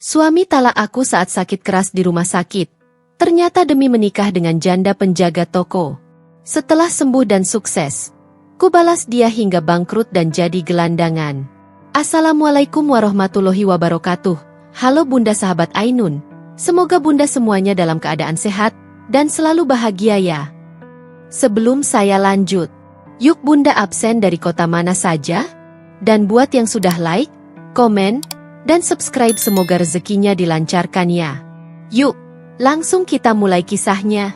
Suami talak aku saat sakit keras di rumah sakit. Ternyata demi menikah dengan janda penjaga toko. Setelah sembuh dan sukses, ku balas dia hingga bangkrut dan jadi gelandangan. Assalamualaikum warahmatullahi wabarakatuh. Halo Bunda sahabat Ainun. Semoga Bunda semuanya dalam keadaan sehat dan selalu bahagia ya. Sebelum saya lanjut, yuk Bunda absen dari kota mana saja? Dan buat yang sudah like, komen, dan subscribe semoga rezekinya dilancarkan ya. Yuk, langsung kita mulai kisahnya.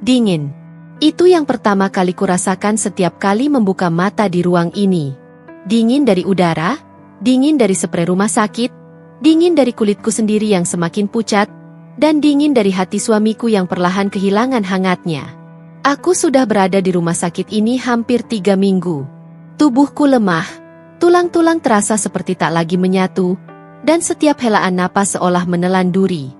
Dingin. Itu yang pertama kali kurasakan setiap kali membuka mata di ruang ini. Dingin dari udara, dingin dari spray rumah sakit, dingin dari kulitku sendiri yang semakin pucat, dan dingin dari hati suamiku yang perlahan kehilangan hangatnya. Aku sudah berada di rumah sakit ini hampir 3 minggu. Tubuhku lemah, tulang-tulang terasa seperti tak lagi menyatu, dan setiap helaan napas seolah menelan duri.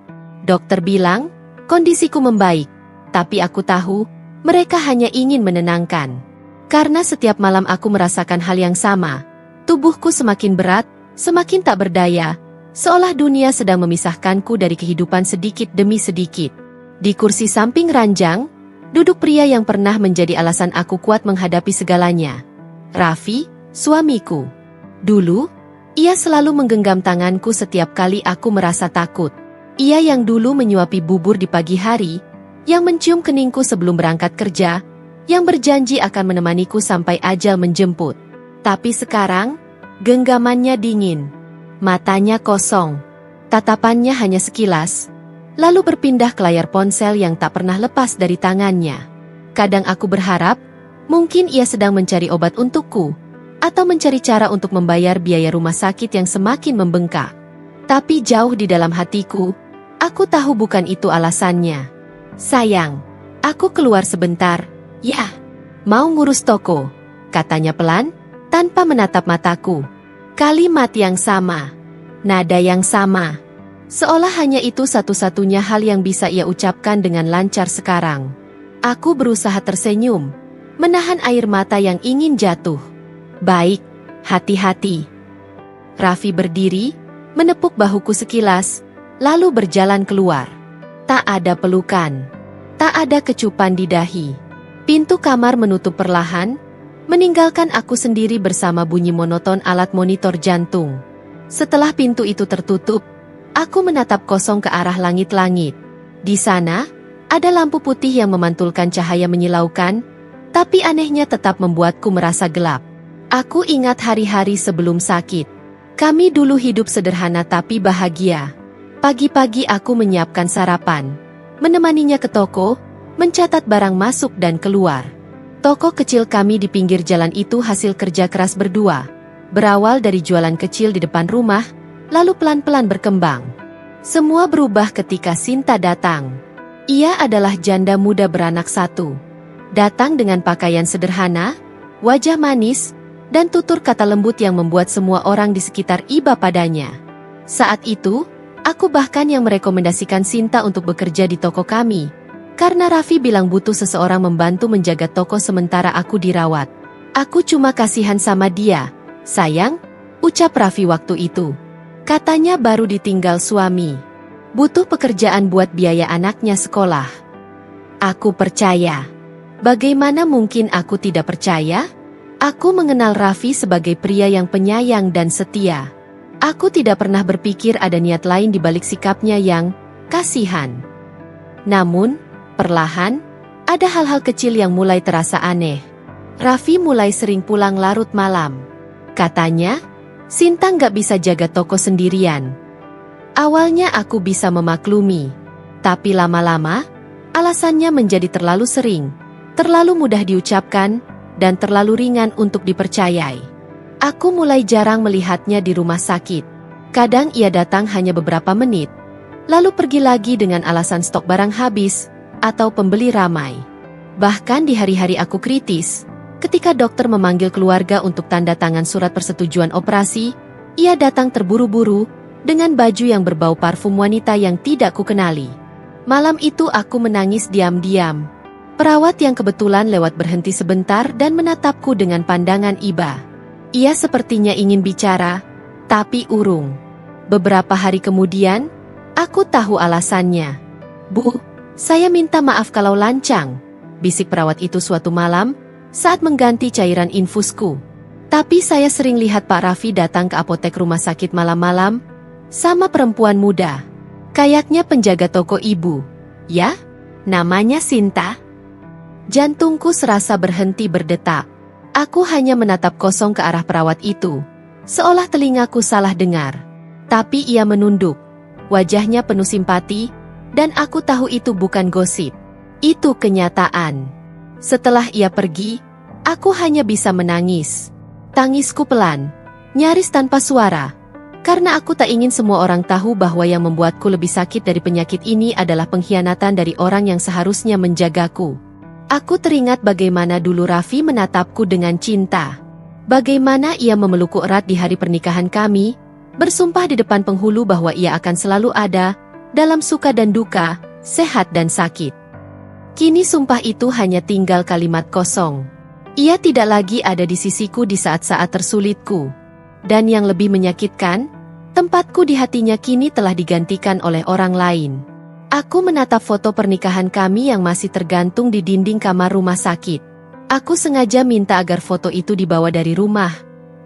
Dokter bilang, kondisiku membaik, tapi aku tahu, mereka hanya ingin menenangkan. Karena setiap malam aku merasakan hal yang sama. Tubuhku semakin berat, semakin tak berdaya, seolah dunia sedang memisahkanku dari kehidupan sedikit demi sedikit. Di kursi samping ranjang, duduk pria yang pernah menjadi alasan aku kuat menghadapi segalanya. Raffi, suamiku. Dulu, ia selalu menggenggam tanganku setiap kali aku merasa takut. Ia yang dulu menyuapi bubur di pagi hari, yang mencium keningku sebelum berangkat kerja, yang berjanji akan menemaniku sampai ajal menjemput. Tapi sekarang, genggamannya dingin. Matanya kosong. Tatapannya hanya sekilas, lalu berpindah ke layar ponsel yang tak pernah lepas dari tangannya. Kadang aku berharap, mungkin ia sedang mencari obat untukku, atau mencari cara untuk membayar biaya rumah sakit yang semakin membengkak. Tapi jauh di dalam hatiku, aku tahu bukan itu alasannya. Sayang, aku keluar sebentar, ya. Mau ngurus toko, katanya pelan, tanpa menatap mataku. Kalimat yang sama, nada yang sama. Seolah hanya itu satu-satunya hal yang bisa ia ucapkan dengan lancar sekarang. Aku berusaha tersenyum, menahan air mata yang ingin jatuh. Baik, hati-hati. Raffi berdiri, menepuk bahuku sekilas, lalu berjalan keluar. Tak ada pelukan, tak ada kecupan di dahi. Pintu kamar menutup perlahan, meninggalkan aku sendiri bersama bunyi monoton alat monitor jantung. Setelah pintu itu tertutup, aku menatap kosong ke arah langit-langit. Di sana, ada lampu putih yang memantulkan cahaya menyilaukan, tapi anehnya tetap membuatku merasa gelap. Aku ingat hari-hari sebelum sakit. Kami dulu hidup sederhana tapi bahagia. Pagi-pagi aku menyiapkan sarapan, menemaninya ke toko, mencatat barang masuk dan keluar. Toko kecil kami di pinggir jalan itu hasil kerja keras berdua. Berawal dari jualan kecil di depan rumah, lalu pelan-pelan berkembang. Semua berubah ketika Sinta datang. Ia adalah janda muda beranak 1. Datang dengan pakaian sederhana, wajah manis, dan tutur kata lembut yang membuat semua orang di sekitar iba padanya. Saat itu, aku bahkan yang merekomendasikan Sinta untuk bekerja di toko kami, karena Raffi bilang butuh seseorang membantu menjaga toko sementara aku dirawat. Aku cuma kasihan sama dia, sayang, ucap Raffi waktu itu. Katanya baru ditinggal suami. Butuh pekerjaan buat biaya anaknya sekolah. Aku percaya. Bagaimana mungkin aku tidak percaya? Aku mengenal Raffi sebagai pria yang penyayang dan setia. Aku tidak pernah berpikir ada niat lain di balik sikapnya yang kasihan. Namun, perlahan, ada hal-hal kecil yang mulai terasa aneh. Raffi mulai sering pulang larut malam. Katanya, Sinta nggak bisa jaga toko sendirian. Awalnya aku bisa memaklumi, tapi lama-lama, alasannya menjadi terlalu sering, terlalu mudah diucapkan, dan terlalu ringan untuk dipercayai. Aku mulai jarang melihatnya di rumah sakit. Kadang ia datang hanya beberapa menit, lalu pergi lagi dengan alasan stok barang habis, atau pembeli ramai. Bahkan di hari-hari aku kritis, ketika dokter memanggil keluarga untuk tanda tangan surat persetujuan operasi, ia datang terburu-buru, dengan baju yang berbau parfum wanita yang tidak kukenali. Malam itu aku menangis diam-diam. Perawat yang kebetulan lewat berhenti sebentar dan menatapku dengan pandangan iba. Ia sepertinya ingin bicara, tapi urung. Beberapa hari kemudian, aku tahu alasannya. "Bu, saya minta maaf kalau lancang," bisik perawat itu suatu malam saat mengganti cairan infusku. "Tapi saya sering lihat Pak Raffi datang ke apotek rumah sakit malam-malam sama perempuan muda. Kayaknya penjaga toko ibu, ya? Namanya Sinta." Jantungku serasa berhenti berdetak. Aku hanya menatap kosong ke arah perawat itu, seolah telingaku salah dengar. Tapi ia menunduk. Wajahnya penuh simpati, dan aku tahu itu bukan gosip. Itu kenyataan. Setelah ia pergi, aku hanya bisa menangis. Tangisku pelan, nyaris tanpa suara. Karena aku tak ingin semua orang tahu bahwa yang membuatku lebih sakit dari penyakit ini adalah pengkhianatan dari orang yang seharusnya menjagaku. Aku teringat bagaimana dulu Raffi menatapku dengan cinta. Bagaimana ia memelukku erat di hari pernikahan kami, bersumpah di depan penghulu bahwa ia akan selalu ada, dalam suka dan duka, sehat dan sakit. Kini sumpah itu hanya tinggal kalimat kosong. Ia tidak lagi ada di sisiku di saat-saat tersulitku. Dan yang lebih menyakitkan, tempatku di hatinya kini telah digantikan oleh orang lain. Aku menatap foto pernikahan kami yang masih tergantung di dinding kamar rumah sakit. Aku sengaja minta agar foto itu dibawa dari rumah,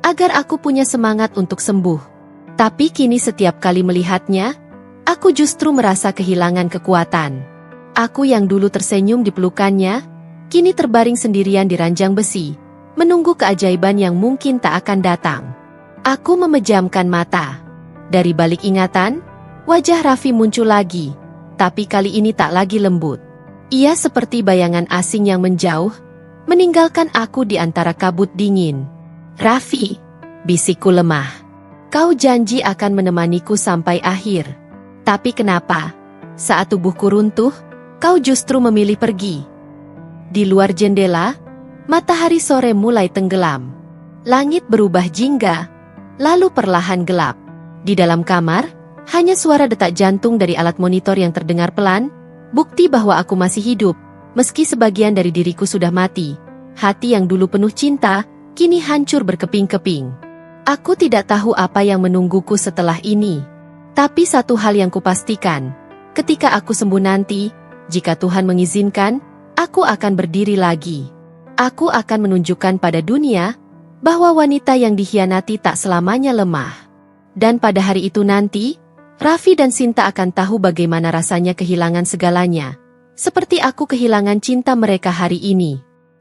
agar aku punya semangat untuk sembuh. Tapi kini setiap kali melihatnya, aku justru merasa kehilangan kekuatan. Aku yang dulu tersenyum di pelukannya, kini terbaring sendirian di ranjang besi, menunggu keajaiban yang mungkin tak akan datang. Aku memejamkan mata. Dari balik ingatan, wajah Raffi muncul lagi, tapi kali ini tak lagi lembut. Ia seperti bayangan asing yang menjauh, meninggalkan aku di antara kabut dingin. "Raffi," bisikku lemah. "Kau janji akan menemaniku sampai akhir. Tapi kenapa, saat tubuhku runtuh, kau justru memilih pergi?" Di luar jendela, matahari sore mulai tenggelam. Langit berubah jingga, lalu perlahan gelap. Di dalam kamar, hanya suara detak jantung dari alat monitor yang terdengar pelan, bukti bahwa aku masih hidup, meski sebagian dari diriku sudah mati. Hati yang dulu penuh cinta, kini hancur berkeping-keping. Aku tidak tahu apa yang menungguku setelah ini. Tapi satu hal yang kupastikan, ketika aku sembuh nanti, jika Tuhan mengizinkan, aku akan berdiri lagi. Aku akan menunjukkan pada dunia bahwa wanita yang dikhianati tak selamanya lemah. Dan pada hari itu nanti, Raffi dan Sinta akan tahu bagaimana rasanya kehilangan segalanya. Seperti aku kehilangan cinta mereka hari ini.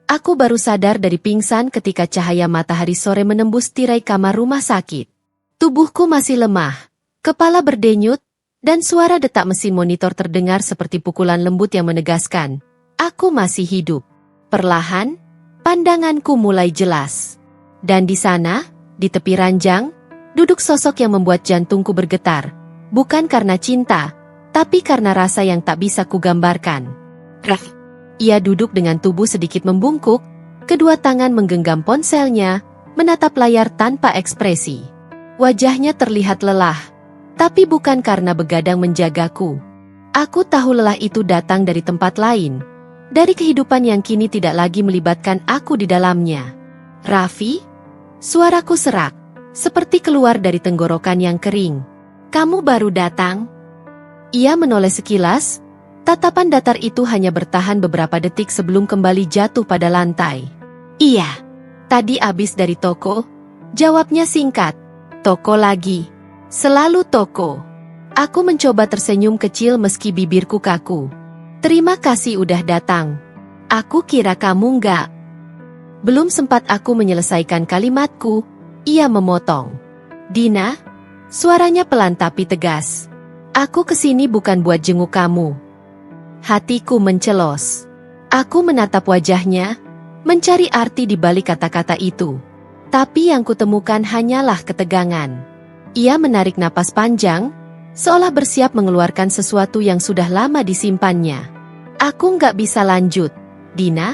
Aku baru sadar dari pingsan ketika cahaya matahari sore menembus tirai kamar rumah sakit. Tubuhku masih lemah, kepala berdenyut, dan suara detak mesin monitor terdengar seperti pukulan lembut yang menegaskan, aku masih hidup. Perlahan, pandanganku mulai jelas. Dan di sana, di tepi ranjang, duduk sosok yang membuat jantungku bergetar. Bukan karena cinta, tapi karena rasa yang tak bisa kugambarkan. Ia duduk dengan tubuh sedikit membungkuk, kedua tangan menggenggam ponselnya, menatap layar tanpa ekspresi. Wajahnya terlihat lelah, tapi bukan karena begadang menjagaku. Aku tahu lelah itu datang dari tempat lain, dari kehidupan yang kini tidak lagi melibatkan aku di dalamnya. "Raffi?" Suaraku serak, seperti keluar dari tenggorokan yang kering. "Kamu baru datang?" Ia menoleh sekilas. Tatapan datar itu hanya bertahan beberapa detik sebelum kembali jatuh pada lantai. "Iya, tadi abis dari toko," jawabnya singkat. "Toko lagi. Selalu toko." Aku mencoba tersenyum kecil meski bibirku kaku. "Terima kasih udah datang. Aku kira kamu nggak." Belum sempat aku menyelesaikan kalimatku, ia memotong. "Dina," suaranya pelan tapi tegas. "Aku kesini bukan buat jenguk kamu." Hatiku mencelos. Aku menatap wajahnya, mencari arti di balik kata-kata itu. Tapi yang kutemukan hanyalah ketegangan. Ia menarik napas panjang, seolah bersiap mengeluarkan sesuatu yang sudah lama disimpannya. "Aku nggak bisa lanjut, Dina."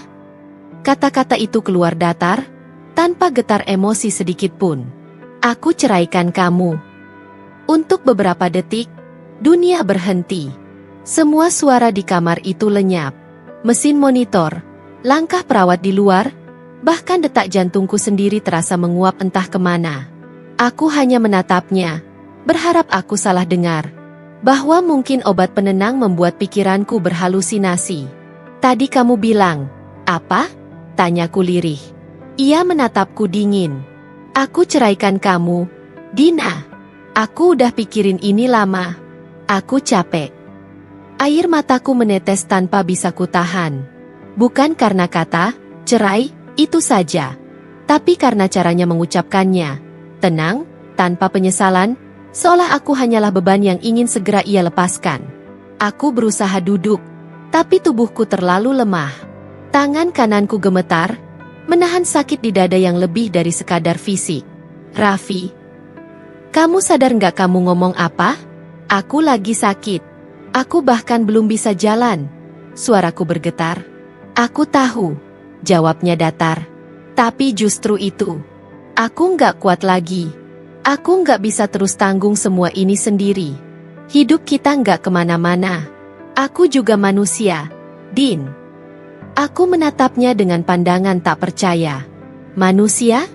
Kata-kata itu keluar datar, tanpa getar emosi sedikit pun. "Aku ceraikan kamu." Untuk beberapa detik, dunia berhenti. Semua suara di kamar itu lenyap. Mesin monitor, langkah perawat di luar, bahkan detak jantungku sendiri terasa menguap entah kemana. Aku hanya menatapnya, berharap aku salah dengar. Bahwa mungkin obat penenang membuat pikiranku berhalusinasi. Tadi kamu bilang, apa? Tanyaku lirih. Ia menatapku dingin. Aku ceraikan kamu, Dina. Aku udah pikirin ini lama. Aku capek. Air mataku menetes tanpa bisa kutahan. Bukan karena kata, cerai, itu saja. Tapi karena caranya mengucapkannya. Tenang, tanpa penyesalan, seolah aku hanyalah beban yang ingin segera ia lepaskan. Aku berusaha duduk, tapi tubuhku terlalu lemah. Tangan kananku gemetar, menahan sakit di dada yang lebih dari sekadar fisik. Raffi, kamu sadar nggak kamu ngomong apa? Aku lagi sakit. Aku bahkan belum bisa jalan. Suaraku bergetar. Aku tahu, jawabnya datar. Tapi justru itu, aku nggak kuat lagi. Aku nggak bisa terus tanggung semua ini sendiri. Hidup kita nggak kemana-mana. Aku juga manusia, Din. Aku menatapnya dengan pandangan tak percaya. Manusia?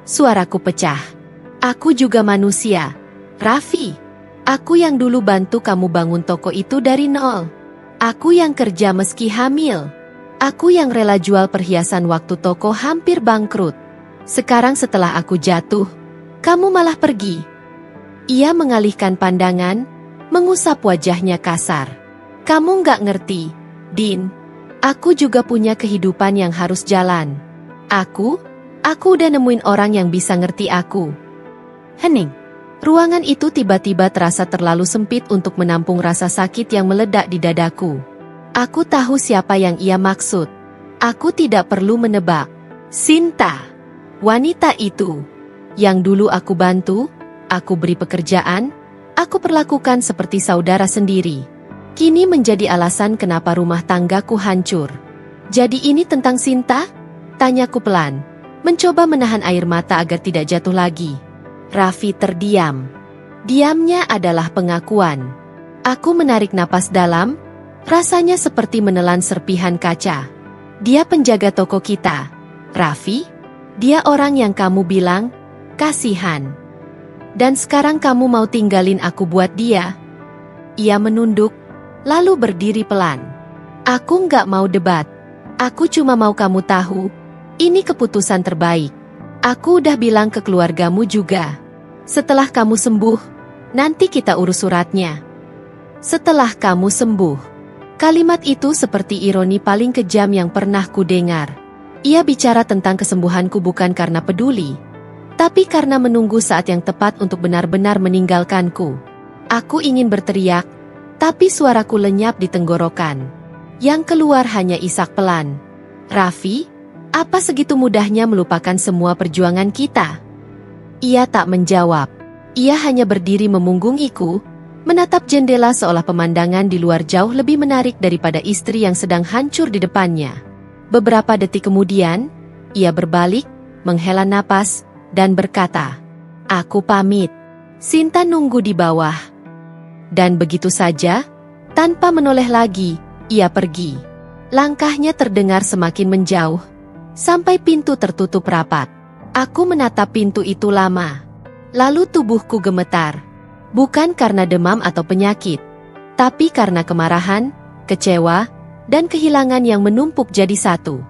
Suaraku pecah. Aku juga manusia, Raffi. Aku yang dulu bantu kamu bangun toko itu dari nol. Aku yang kerja meski hamil. Aku yang rela jual perhiasan waktu toko hampir bangkrut. Sekarang setelah aku jatuh, kamu malah pergi. Ia mengalihkan pandangan, mengusap wajahnya kasar. Kamu nggak ngerti, Din. Aku juga punya kehidupan yang harus jalan. Aku udah nemuin orang yang bisa ngerti aku. Hening. Ruangan itu tiba-tiba terasa terlalu sempit untuk menampung rasa sakit yang meledak di dadaku. Aku tahu siapa yang ia maksud. Aku tidak perlu menebak. Sinta. Wanita itu. Yang dulu aku bantu, aku beri pekerjaan, aku perlakukan seperti saudara sendiri. Kini menjadi alasan kenapa rumah tanggaku hancur. Jadi ini tentang Sinta? Tanyaku pelan, mencoba menahan air mata agar tidak jatuh lagi. Raffi terdiam. Diamnya adalah pengakuan. Aku menarik napas dalam, rasanya seperti menelan serpihan kaca. Dia penjaga toko kita, Raffi. Dia orang yang kamu bilang, kasihan. Dan sekarang kamu mau tinggalin aku buat dia? Ia menunduk, lalu berdiri pelan. Aku nggak mau debat. Aku cuma mau kamu tahu, ini keputusan terbaik. Aku udah bilang ke keluargamu juga. Setelah kamu sembuh, nanti kita urus suratnya. Setelah kamu sembuh. Kalimat itu seperti ironi paling kejam yang pernah kudengar. Ia bicara tentang kesembuhanku bukan karena peduli, tapi karena menunggu saat yang tepat untuk benar-benar meninggalkanku. Aku ingin berteriak, tapi suaraku lenyap di tenggorokan. Yang keluar hanya isak pelan. Raffi, apa segitu mudahnya melupakan semua perjuangan kita? Ia tak menjawab. Ia hanya berdiri memunggungiku, menatap jendela seolah pemandangan di luar jauh lebih menarik daripada istri yang sedang hancur di depannya. Beberapa detik kemudian, ia berbalik, menghela napas, dan berkata, "Aku pamit." Sinta nunggu di bawah. Dan begitu saja, tanpa menoleh lagi, ia pergi. Langkahnya terdengar semakin menjauh, sampai pintu tertutup rapat. Aku menatap pintu itu lama. Lalu tubuhku gemetar. Bukan karena demam atau penyakit, tapi karena kemarahan, kecewa, dan kehilangan yang menumpuk jadi satu.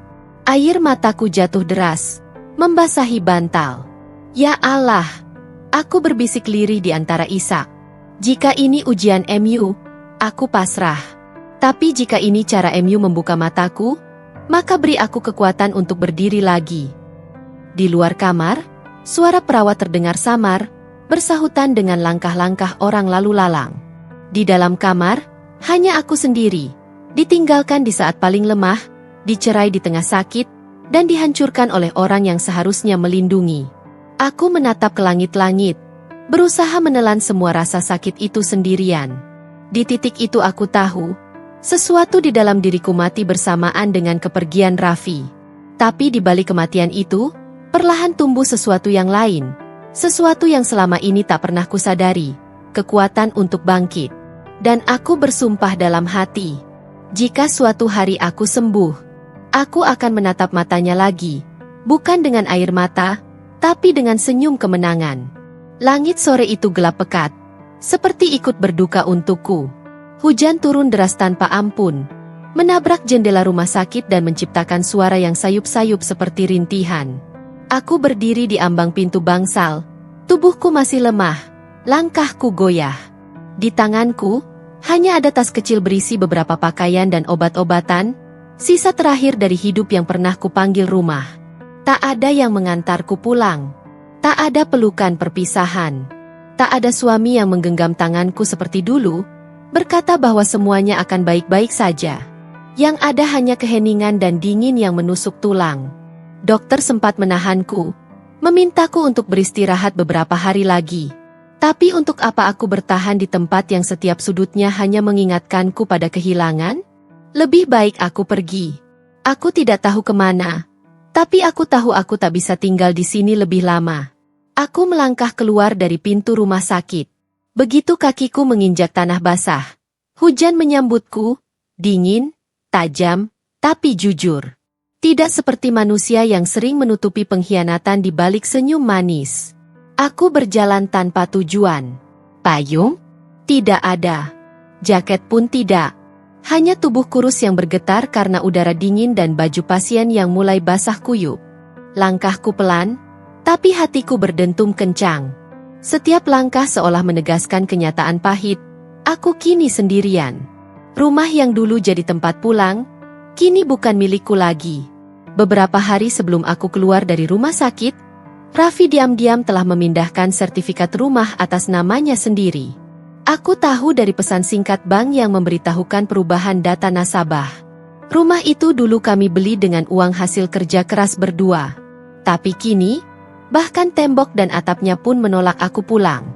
Air mataku jatuh deras, membasahi bantal. Ya Allah! Aku berbisik lirih di antara isak. Jika ini ujian MU, aku pasrah. Tapi jika ini cara MU membuka mataku, maka beri aku kekuatan untuk berdiri lagi. Di luar kamar, suara perawat terdengar samar, bersahutan dengan langkah-langkah orang lalu lalang. Di dalam kamar, hanya aku sendiri, ditinggalkan di saat paling lemah, dicerai di tengah sakit, dan dihancurkan oleh orang yang seharusnya melindungi. Aku menatap ke langit-langit, berusaha menelan semua rasa sakit itu sendirian. Di titik itu aku tahu, sesuatu di dalam diriku mati bersamaan dengan kepergian Raffi. Tapi di balik kematian itu, perlahan tumbuh sesuatu yang lain. Sesuatu yang selama ini tak pernah kusadari, kekuatan untuk bangkit. Dan aku bersumpah dalam hati, jika suatu hari aku sembuh, aku akan menatap matanya lagi, bukan dengan air mata, tapi dengan senyum kemenangan. Langit sore itu gelap pekat, seperti ikut berduka untukku. Hujan turun deras tanpa ampun, menabrak jendela rumah sakit dan menciptakan suara yang sayup-sayup seperti rintihan. Aku berdiri di ambang pintu bangsal, tubuhku masih lemah, langkahku goyah. Di tanganku, hanya ada tas kecil berisi beberapa pakaian dan obat-obatan, sisa terakhir dari hidup yang pernah kupanggil rumah. Tak ada yang mengantarku pulang. Tak ada pelukan perpisahan. Tak ada suami yang menggenggam tanganku seperti dulu, berkata bahwa semuanya akan baik-baik saja. Yang ada hanya keheningan dan dingin yang menusuk tulang. Dokter sempat menahanku, memintaku untuk beristirahat beberapa hari lagi. Tapi untuk apa aku bertahan di tempat yang setiap sudutnya hanya mengingatkanku pada kehilangan? Lebih baik aku pergi. Aku tidak tahu kemana, tapi aku tahu aku tak bisa tinggal di sini lebih lama. Aku melangkah keluar dari pintu rumah sakit. Begitu kakiku menginjak tanah basah, hujan menyambutku, dingin, tajam, tapi jujur. Tidak seperti manusia yang sering menutupi pengkhianatan di balik senyum manis. Aku berjalan tanpa tujuan. Payung? Tidak ada. Jaket pun tidak. Hanya tubuh kurus yang bergetar karena udara dingin dan baju pasien yang mulai basah kuyup. Langkahku pelan, tapi hatiku berdentum kencang. Setiap langkah seolah menegaskan kenyataan pahit. Aku kini sendirian. Rumah yang dulu jadi tempat pulang, kini bukan milikku lagi. Beberapa hari sebelum aku keluar dari rumah sakit, Raffi diam-diam telah memindahkan sertifikat rumah atas namanya sendiri. Aku tahu dari pesan singkat bank yang memberitahukan perubahan data nasabah. Rumah itu dulu kami beli dengan uang hasil kerja keras berdua. Tapi kini, bahkan tembok dan atapnya pun menolak aku pulang.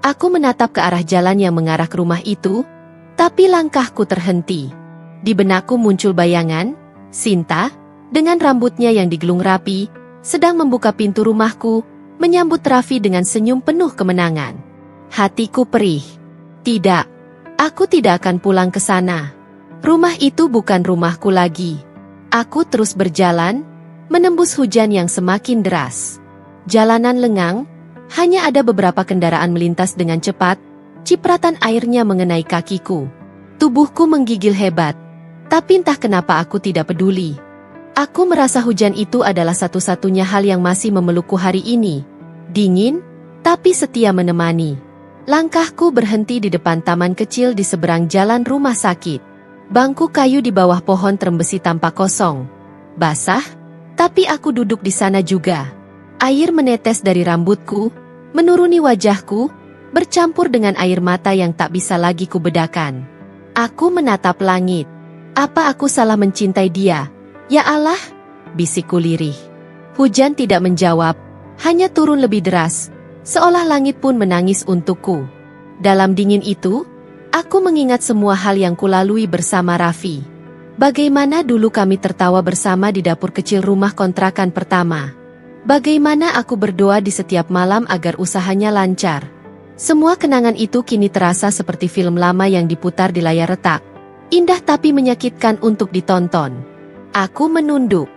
Aku menatap ke arah jalan yang mengarah ke rumah itu, tapi langkahku terhenti. Di benakku muncul bayangan, Sinta, dengan rambutnya yang digelung rapi, sedang membuka pintu rumahku, menyambut Raffi dengan senyum penuh kemenangan. Hatiku perih. Tidak, aku tidak akan pulang ke sana. Rumah itu bukan rumahku lagi. Aku terus berjalan, menembus hujan yang semakin deras. Jalanan lengang, hanya ada beberapa kendaraan melintas dengan cepat, cipratan airnya mengenai kakiku. Tubuhku menggigil hebat, tapi entah kenapa aku tidak peduli. Aku merasa hujan itu adalah satu-satunya hal yang masih memelukku hari ini. Dingin, tapi setia menemani. Langkahku berhenti di depan taman kecil di seberang jalan rumah sakit. Bangku kayu di bawah pohon terembesi tampak kosong. Basah, tapi aku duduk di sana juga. Air menetes dari rambutku, menuruni wajahku, bercampur dengan air mata yang tak bisa lagi kubedakan. Aku menatap langit. Apa aku salah mencintai dia? Ya Allah, bisikku lirih. Hujan tidak menjawab, hanya turun lebih deras, seolah langit pun menangis untukku. Dalam dingin itu, aku mengingat semua hal yang kulalui bersama Raffi. Bagaimana dulu kami tertawa bersama di dapur kecil rumah kontrakan pertama. Bagaimana aku berdoa di setiap malam agar usahanya lancar. Semua kenangan itu kini terasa seperti film lama yang diputar di layar retak. Indah tapi menyakitkan untuk ditonton. Aku menunduk.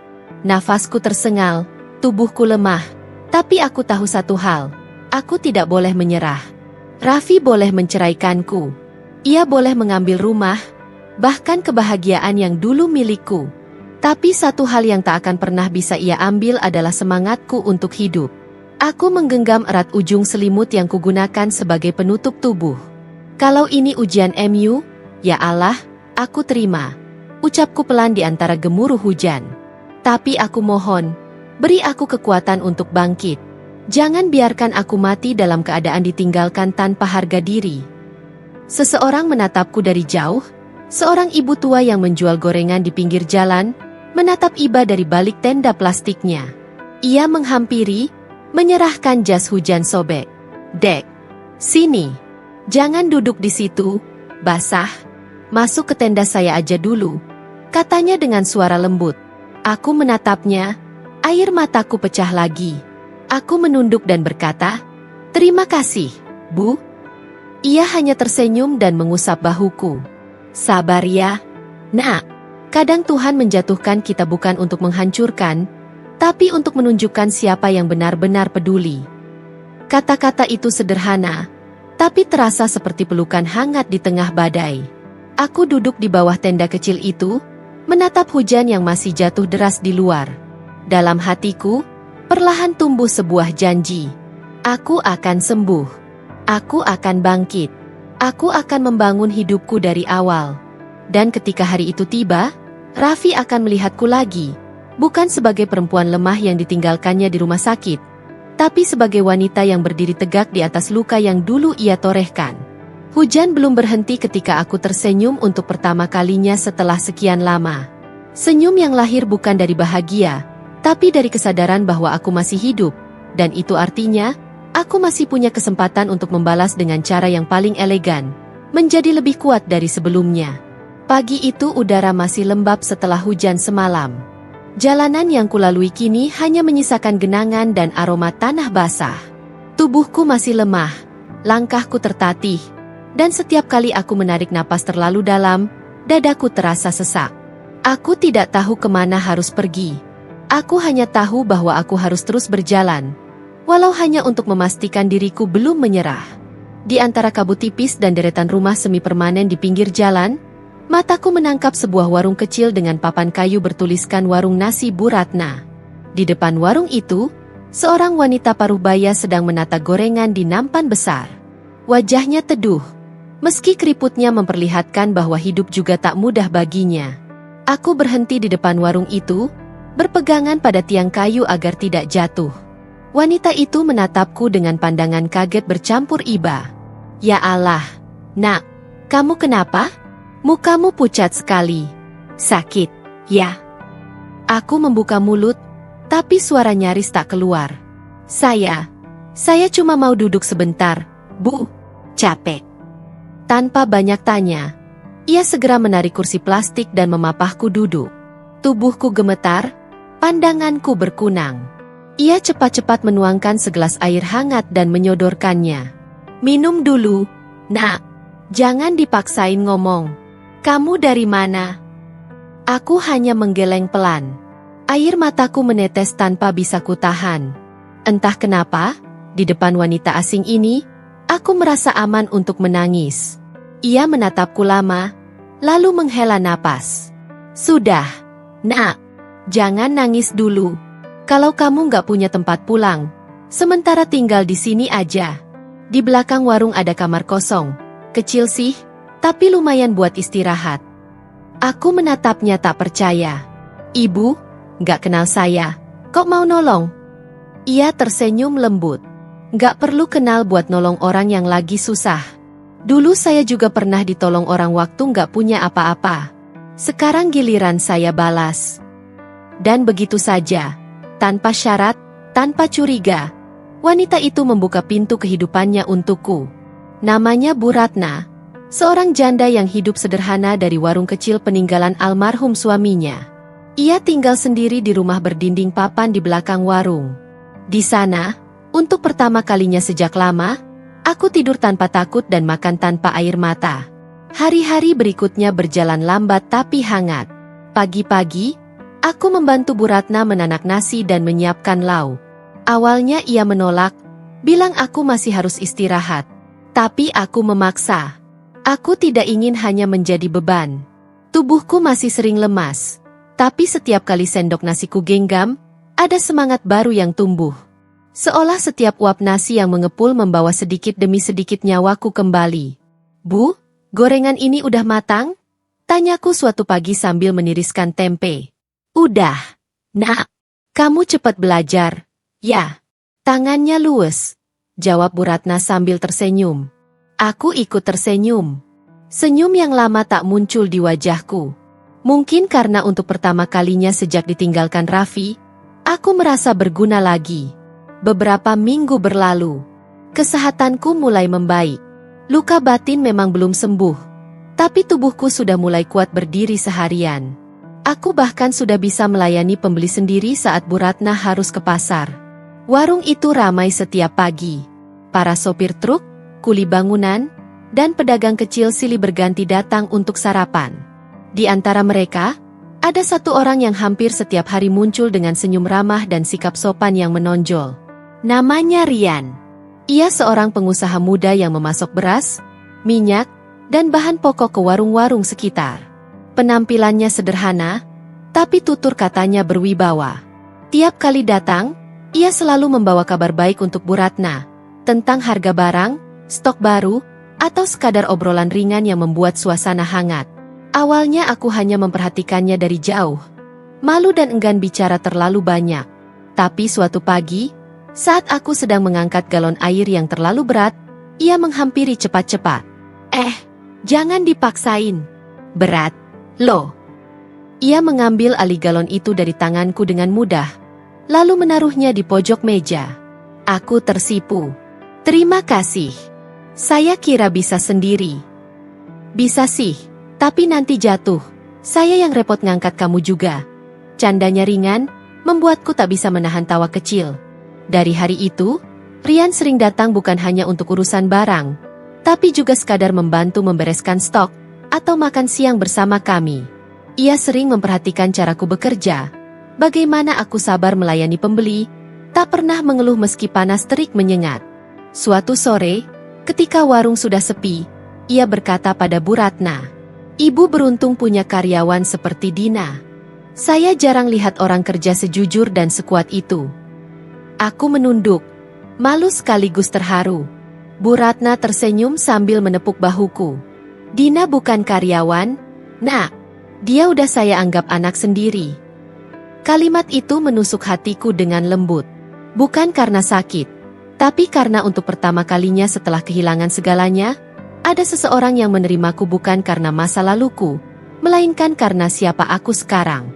Nafasku tersengal, tubuhku lemah. Tapi aku tahu satu hal. Aku tidak boleh menyerah. Raffi boleh menceraikanku. Ia boleh mengambil rumah, bahkan kebahagiaan yang dulu milikku. Tapi satu hal yang tak akan pernah bisa ia ambil adalah semangatku untuk hidup. Aku menggenggam erat ujung selimut yang kugunakan sebagai penutup tubuh. Kalau ini ujian MU, ya Allah, aku terima. Ucapku pelan di antara gemuruh hujan. Tapi aku mohon, beri aku kekuatan untuk bangkit. Jangan biarkan aku mati dalam keadaan ditinggalkan tanpa harga diri. Seseorang menatapku dari jauh, seorang ibu tua yang menjual gorengan di pinggir jalan, menatap Iba dari balik tenda plastiknya. Ia menghampiri, menyerahkan jas hujan sobek. Dek, sini. Jangan duduk di situ, basah. Masuk ke tenda saya aja dulu. Katanya dengan suara lembut. Aku menatapnya, air mataku pecah lagi. Aku menunduk dan berkata, "Terima kasih, Bu." Ia hanya tersenyum dan mengusap bahuku. Sabar ya, Nak. Kadang Tuhan menjatuhkan kita bukan untuk menghancurkan, tapi untuk menunjukkan siapa yang benar-benar peduli. Kata-kata itu sederhana, tapi terasa seperti pelukan hangat di tengah badai. Aku duduk di bawah tenda kecil itu, menatap hujan yang masih jatuh deras di luar. Dalam hatiku, perlahan tumbuh sebuah janji. Aku akan sembuh. Aku akan bangkit. Aku akan membangun hidupku dari awal. Dan ketika hari itu tiba, Raffi akan melihatku lagi, bukan sebagai perempuan lemah yang ditinggalkannya di rumah sakit, tapi sebagai wanita yang berdiri tegak di atas luka yang dulu ia torehkan. Hujan belum berhenti ketika aku tersenyum untuk pertama kalinya setelah sekian lama. Senyum yang lahir bukan dari bahagia, tapi dari kesadaran bahwa aku masih hidup, dan itu artinya, aku masih punya kesempatan untuk membalas dengan cara yang paling elegan, menjadi lebih kuat dari sebelumnya. Pagi itu udara masih lembab setelah hujan semalam. Jalanan yang kulalui kini hanya menyisakan genangan dan aroma tanah basah. Tubuhku masih lemah, langkahku tertatih, dan setiap kali aku menarik napas terlalu dalam, dadaku terasa sesak. Aku tidak tahu kemana harus pergi. Aku hanya tahu bahwa aku harus terus berjalan, walau hanya untuk memastikan diriku belum menyerah. Di antara kabut tipis dan deretan rumah semi permanen di pinggir jalan, mataku menangkap sebuah warung kecil dengan papan kayu bertuliskan warung nasi Bu Ratna. Di depan warung itu, seorang wanita paruh baya sedang menata gorengan di nampan besar. Wajahnya teduh, meski keriputnya memperlihatkan bahwa hidup juga tak mudah baginya. Aku berhenti di depan warung itu, berpegangan pada tiang kayu agar tidak jatuh. Wanita itu menatapku dengan pandangan kaget bercampur iba. Ya Allah, nak, kamu kenapa? Mukamu pucat sekali. Sakit, ya? Aku membuka mulut, tapi suara nyaris tak keluar. Saya cuma mau duduk sebentar, Bu. Capek. Tanpa banyak tanya, ia segera menarik kursi plastik dan memapahku duduk. Tubuhku gemetar, pandanganku berkunang. Ia cepat-cepat menuangkan segelas air hangat dan menyodorkannya. Minum dulu, nak. Jangan dipaksain ngomong. Kamu dari mana? Aku hanya menggeleng pelan. Air mataku menetes tanpa bisa kutahan. Entah kenapa, di depan wanita asing ini, aku merasa aman untuk menangis. Ia menatapku lama, lalu menghela napas. Sudah, nak. Jangan nangis dulu. Kalau kamu nggak punya tempat pulang, sementara tinggal di sini aja. Di belakang warung ada kamar kosong. Kecil sih, tapi lumayan buat istirahat. Aku menatapnya tak percaya. Ibu, gak kenal saya, kok mau nolong? Ia tersenyum lembut. Gak perlu kenal buat nolong orang yang lagi susah. Dulu saya juga pernah ditolong orang waktu gak punya apa-apa. Sekarang giliran saya balas. Dan begitu saja, tanpa syarat, tanpa curiga, wanita itu membuka pintu kehidupannya untukku. Namanya Bu Ratna. Seorang janda yang hidup sederhana dari warung kecil peninggalan almarhum suaminya. Ia tinggal sendiri di rumah berdinding papan di belakang warung. Di sana, untuk pertama kalinya sejak lama, aku tidur tanpa takut dan makan tanpa air mata. Hari-hari berikutnya berjalan lambat tapi hangat. Pagi-pagi, aku membantu Bu Ratna menanak nasi dan menyiapkan lauk. Awalnya ia menolak, bilang aku masih harus istirahat. Tapi aku memaksa. Aku tidak ingin hanya menjadi beban. Tubuhku masih sering lemas, tapi setiap kali sendok nasiku genggam, ada semangat baru yang tumbuh. Seolah setiap uap nasi yang mengepul membawa sedikit demi sedikit nyawaku kembali. Bu, gorengan ini udah matang? Tanyaku suatu pagi sambil meniriskan tempe. Udah, nak. Kamu cepat belajar. Ya. Tangannya luwes, jawab Bu Ratna sambil tersenyum. Aku ikut tersenyum. Senyum yang lama tak muncul di wajahku. Mungkin karena untuk pertama kalinya sejak ditinggalkan Raffi, aku merasa berguna lagi. Beberapa minggu berlalu. Kesehatanku mulai membaik. Luka batin memang belum sembuh, tapi tubuhku sudah mulai kuat berdiri seharian. Aku bahkan sudah bisa melayani pembeli sendiri saat Bu Ratna harus ke pasar. Warung itu ramai setiap pagi. Para sopir truk, kuli bangunan, dan pedagang kecil silih berganti datang untuk sarapan. Di antara mereka, ada satu orang yang hampir setiap hari muncul dengan senyum ramah dan sikap sopan yang menonjol. Namanya Rian. Ia seorang pengusaha muda yang memasok beras, minyak, dan bahan pokok ke warung-warung sekitar. Penampilannya sederhana, tapi tutur katanya berwibawa. Tiap kali datang, ia selalu membawa kabar baik untuk Bu Ratna, tentang harga barang, stok baru, atau sekadar obrolan ringan yang membuat suasana hangat. Awalnya aku hanya memperhatikannya dari jauh. Malu dan enggan bicara terlalu banyak. Tapi suatu pagi, saat aku sedang mengangkat galon air yang terlalu berat, ia menghampiri cepat-cepat. Jangan dipaksain. Berat, loh. Ia mengambil alih galon itu dari tanganku dengan mudah, lalu menaruhnya di pojok meja. Aku tersipu. Terima kasih. Saya kira bisa sendiri. Bisa sih, tapi nanti jatuh. Saya yang repot ngangkat kamu juga. Candanya ringan, membuatku tak bisa menahan tawa kecil. Dari hari itu, Rian sering datang bukan hanya untuk urusan barang, tapi juga sekadar membantu membereskan stok atau makan siang bersama kami. Ia sering memperhatikan caraku bekerja, bagaimana aku sabar melayani pembeli, tak pernah mengeluh meski panas terik menyengat. Suatu sore, ketika warung sudah sepi, ia berkata pada Bu Ratna, "Ibu beruntung punya karyawan seperti Dina. Saya jarang lihat orang kerja sejujur dan sekuat itu." Aku menunduk, malu sekaligus terharu. Bu Ratna tersenyum sambil menepuk bahuku. "Dina bukan karyawan, Nak. Dia udah saya anggap anak sendiri." Kalimat itu menusuk hatiku dengan lembut. Bukan karena sakit, tapi karena untuk pertama kalinya setelah kehilangan segalanya, ada seseorang yang menerimaku bukan karena masa laluku, melainkan karena siapa aku sekarang.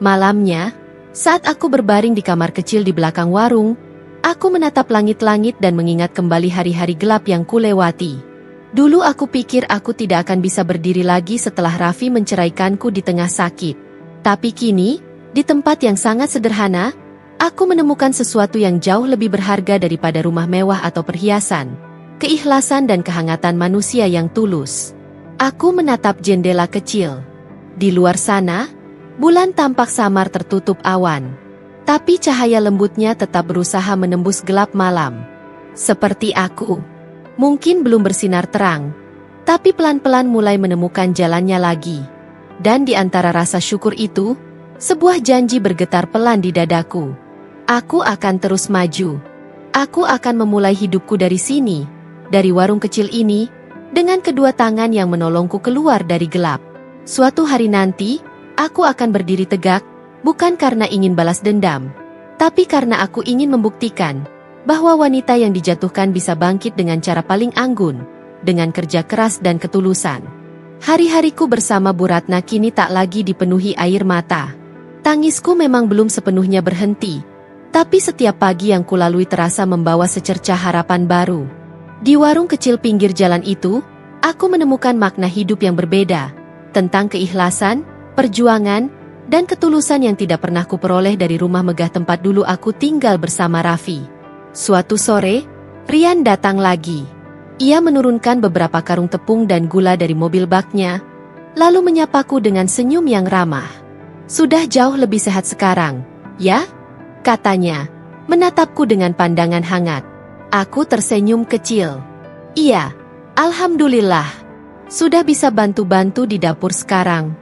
Malamnya, saat aku berbaring di kamar kecil di belakang warung, aku menatap langit-langit dan mengingat kembali hari-hari gelap yang kulewati. Dulu aku pikir aku tidak akan bisa berdiri lagi setelah Raffi menceraikanku di tengah sakit. Tapi kini, di tempat yang sangat sederhana, aku menemukan sesuatu yang jauh lebih berharga daripada rumah mewah atau perhiasan. Keikhlasan dan kehangatan manusia yang tulus. Aku menatap jendela kecil. Di luar sana, bulan tampak samar tertutup awan. Tapi cahaya lembutnya tetap berusaha menembus gelap malam. Seperti aku. Mungkin belum bersinar terang, tapi pelan-pelan mulai menemukan jalannya lagi. Dan di antara rasa syukur itu, sebuah janji bergetar pelan di dadaku. Aku akan terus maju. Aku akan memulai hidupku dari sini, dari warung kecil ini, dengan kedua tangan yang menolongku keluar dari gelap. Suatu hari nanti, aku akan berdiri tegak, bukan karena ingin balas dendam, tapi karena aku ingin membuktikan bahwa wanita yang dijatuhkan bisa bangkit dengan cara paling anggun, dengan kerja keras dan ketulusan. Hari-hariku bersama Bu Ratna kini tak lagi dipenuhi air mata. Tangisku memang belum sepenuhnya berhenti, tapi setiap pagi yang kulalui terasa membawa secercah harapan baru. Di warung kecil pinggir jalan itu, aku menemukan makna hidup yang berbeda, tentang keikhlasan, perjuangan, dan ketulusan yang tidak pernah kuperoleh dari rumah megah tempat dulu aku tinggal bersama Raffi. Suatu sore, Rian datang lagi. Ia menurunkan beberapa karung tepung dan gula dari mobil baknya, lalu menyapaku dengan senyum yang ramah. "Sudah jauh lebih sehat sekarang, ya?" katanya, menatapku dengan pandangan hangat. Aku tersenyum kecil. "Iya, alhamdulillah. Sudah bisa bantu-bantu di dapur sekarang."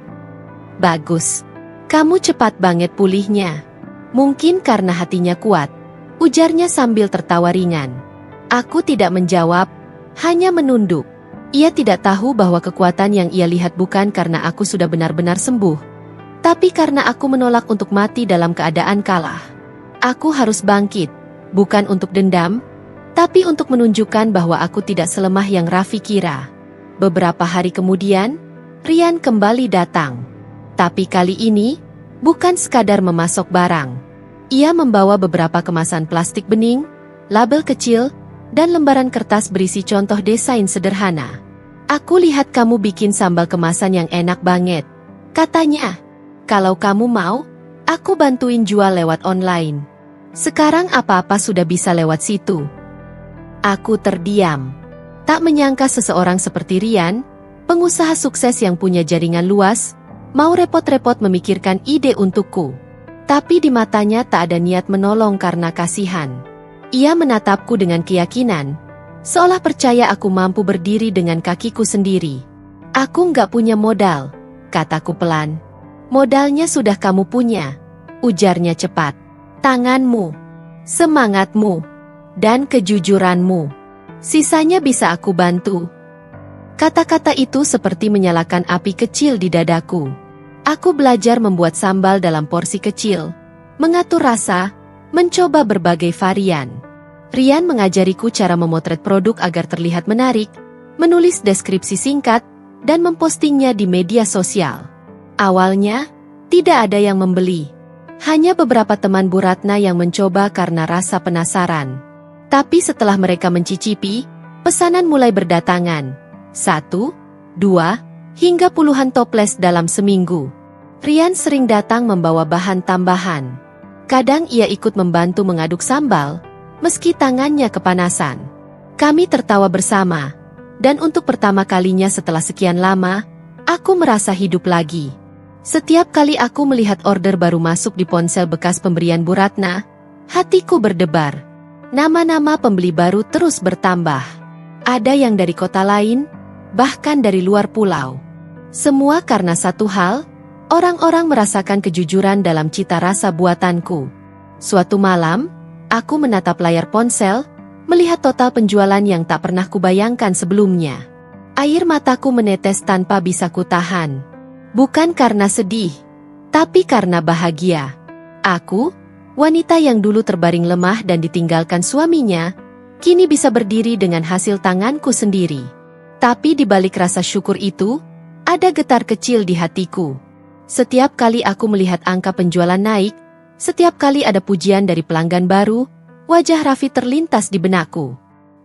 "Bagus. Kamu cepat banget pulihnya." "Mungkin karena hatinya kuat," ujarnya sambil tertawa ringan. Aku tidak menjawab, hanya menunduk. Ia tidak tahu bahwa kekuatan yang ia lihat bukan karena aku sudah benar-benar sembuh, tapi karena aku menolak untuk mati dalam keadaan kalah. Aku harus bangkit, bukan untuk dendam, tapi untuk menunjukkan bahwa aku tidak selemah yang Raffi kira. Beberapa hari kemudian, Rian kembali datang. Tapi kali ini, bukan sekadar memasok barang. Ia membawa beberapa kemasan plastik bening, label kecil, dan lembaran kertas berisi contoh desain sederhana. "Aku lihat kamu bikin sambal kemasan yang enak banget," katanya. "Kalau kamu mau, aku bantuin jual lewat online. Sekarang apa-apa sudah bisa lewat situ." Aku terdiam. Tak menyangka seseorang seperti Rian, pengusaha sukses yang punya jaringan luas, mau repot-repot memikirkan ide untukku. Tapi di matanya tak ada niat menolong karena kasihan. Ia menatapku dengan keyakinan, seolah percaya aku mampu berdiri dengan kakiku sendiri. Aku nggak punya modal, kataku pelan. Modalnya sudah kamu punya, ujarnya cepat. Tanganmu, semangatmu, dan kejujuranmu. Sisanya bisa aku bantu. Kata-kata itu seperti menyalakan api kecil di dadaku. Aku belajar membuat sambal dalam porsi kecil, mengatur rasa, mencoba berbagai varian. Rian mengajariku cara memotret produk agar terlihat menarik, menulis deskripsi singkat, dan mempostingnya di media sosial. Awalnya, tidak ada yang membeli. Hanya beberapa teman Bu Ratna yang mencoba karena rasa penasaran. Tapi setelah mereka mencicipi, pesanan mulai berdatangan. 1, 2, hingga puluhan toples dalam seminggu. Rian sering datang membawa bahan tambahan. Kadang ia ikut membantu mengaduk sambal, meski tangannya kepanasan. Kami tertawa bersama, dan untuk pertama kalinya setelah sekian lama, aku merasa hidup lagi. Setiap kali aku melihat order baru masuk di ponsel bekas pemberian Bu Ratna, hatiku berdebar. Nama-nama pembeli baru terus bertambah. Ada yang dari kota lain, bahkan dari luar pulau. Semua karena satu hal, orang-orang merasakan kejujuran dalam cita rasa buatanku. Suatu malam, aku menatap layar ponsel, melihat total penjualan yang tak pernah kubayangkan sebelumnya. Air mataku menetes tanpa bisa kutahan. Bukan karena sedih, tapi karena bahagia. Aku, wanita yang dulu terbaring lemah dan ditinggalkan suaminya, kini bisa berdiri dengan hasil tanganku sendiri. Tapi di balik rasa syukur itu, ada getar kecil di hatiku. Setiap kali aku melihat angka penjualan naik, setiap kali ada pujian dari pelanggan baru, wajah Raffi terlintas di benakku.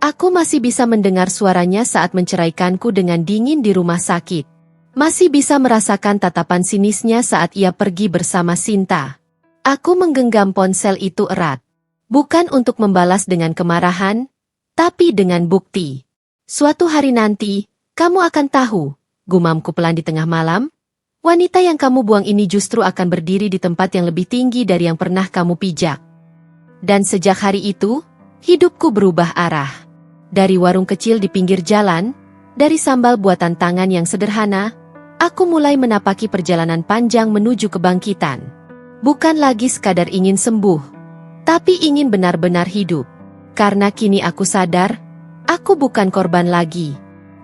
Aku masih bisa mendengar suaranya saat menceraikanku dengan dingin di rumah sakit. Masih bisa merasakan tatapan sinisnya saat ia pergi bersama Sinta. Aku menggenggam ponsel itu erat. Bukan untuk membalas dengan kemarahan, tapi dengan bukti. Suatu hari nanti, kamu akan tahu, gumamku pelan di tengah malam. Wanita yang kamu buang ini justru akan berdiri di tempat yang lebih tinggi dari yang pernah kamu pijak. Dan sejak hari itu, hidupku berubah arah. Dari warung kecil di pinggir jalan, dari sambal buatan tangan yang sederhana, aku mulai menapaki perjalanan panjang menuju kebangkitan. Bukan lagi sekadar ingin sembuh, tapi ingin benar-benar hidup. Karena kini aku sadar, aku bukan korban lagi.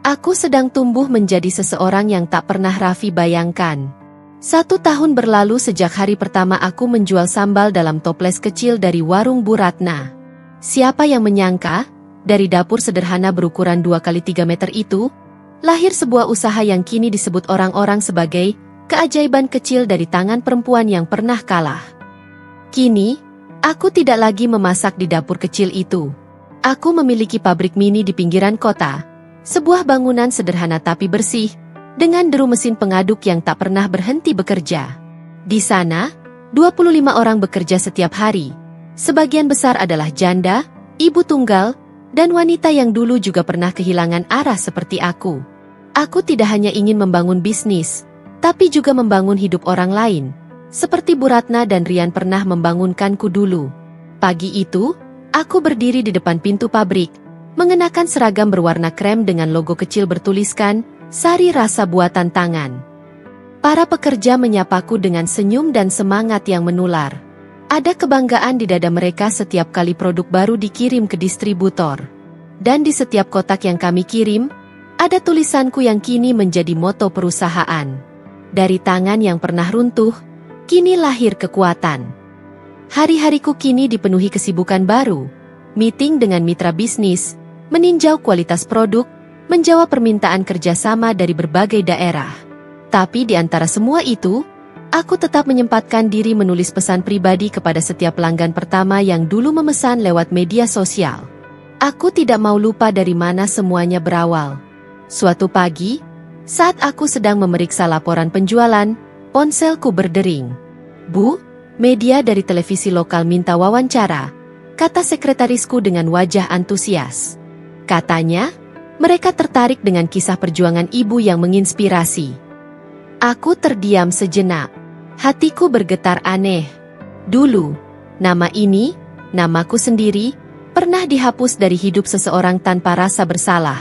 Aku sedang tumbuh menjadi seseorang yang tak pernah Raffi bayangkan. 1 tahun berlalu sejak hari pertama aku menjual sambal dalam toples kecil dari warung Bu Ratna. Siapa yang menyangka, dari dapur sederhana berukuran 2x3 meter itu, lahir sebuah usaha yang kini disebut orang-orang sebagai keajaiban kecil dari tangan perempuan yang pernah kalah. Kini, aku tidak lagi memasak di dapur kecil itu. Aku memiliki pabrik mini di pinggiran kota. Sebuah bangunan sederhana tapi bersih, dengan deru mesin pengaduk yang tak pernah berhenti bekerja. Di sana, 25 orang bekerja setiap hari. Sebagian besar adalah janda, ibu tunggal, dan wanita yang dulu juga pernah kehilangan arah seperti aku. Aku tidak hanya ingin membangun bisnis, tapi juga membangun hidup orang lain, seperti Bu Ratna dan Rian pernah membangunkanku dulu. Pagi itu, aku berdiri di depan pintu pabrik, mengenakan seragam berwarna krem dengan logo kecil bertuliskan, Sari Rasa Buatan Tangan. Para pekerja menyapaku dengan senyum dan semangat yang menular. Ada kebanggaan di dada mereka setiap kali produk baru dikirim ke distributor. Dan di setiap kotak yang kami kirim, ada tulisanku yang kini menjadi moto perusahaan. Dari tangan yang pernah runtuh, kini lahir kekuatan. Hari-hariku kini dipenuhi kesibukan baru, meeting dengan mitra bisnis, meninjau kualitas produk, menjawab permintaan kerjasama dari berbagai daerah. Tapi di antara semua itu, aku tetap menyempatkan diri menulis pesan pribadi kepada setiap pelanggan pertama yang dulu memesan lewat media sosial. Aku tidak mau lupa dari mana semuanya berawal. Suatu pagi, saat aku sedang memeriksa laporan penjualan, ponselku berdering. "Bu, media dari televisi lokal minta wawancara," kata sekretarisku dengan wajah antusias. Katanya, mereka tertarik dengan kisah perjuangan ibu yang menginspirasi. Aku terdiam sejenak. Hatiku bergetar aneh. Dulu, nama ini, namaku sendiri, pernah dihapus dari hidup seseorang tanpa rasa bersalah.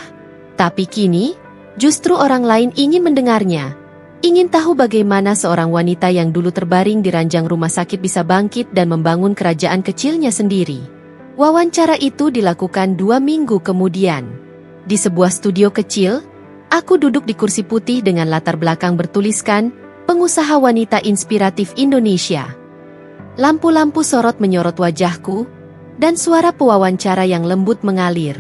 Tapi kini, justru orang lain ingin mendengarnya. Ingin tahu bagaimana seorang wanita yang dulu terbaring di ranjang rumah sakit bisa bangkit dan membangun kerajaan kecilnya sendiri. Wawancara itu dilakukan 2 minggu kemudian. Di sebuah studio kecil, aku duduk di kursi putih dengan latar belakang bertuliskan, "Pengusaha Wanita Inspiratif Indonesia." Lampu-lampu sorot menyorot wajahku, dan suara pewawancara yang lembut mengalir.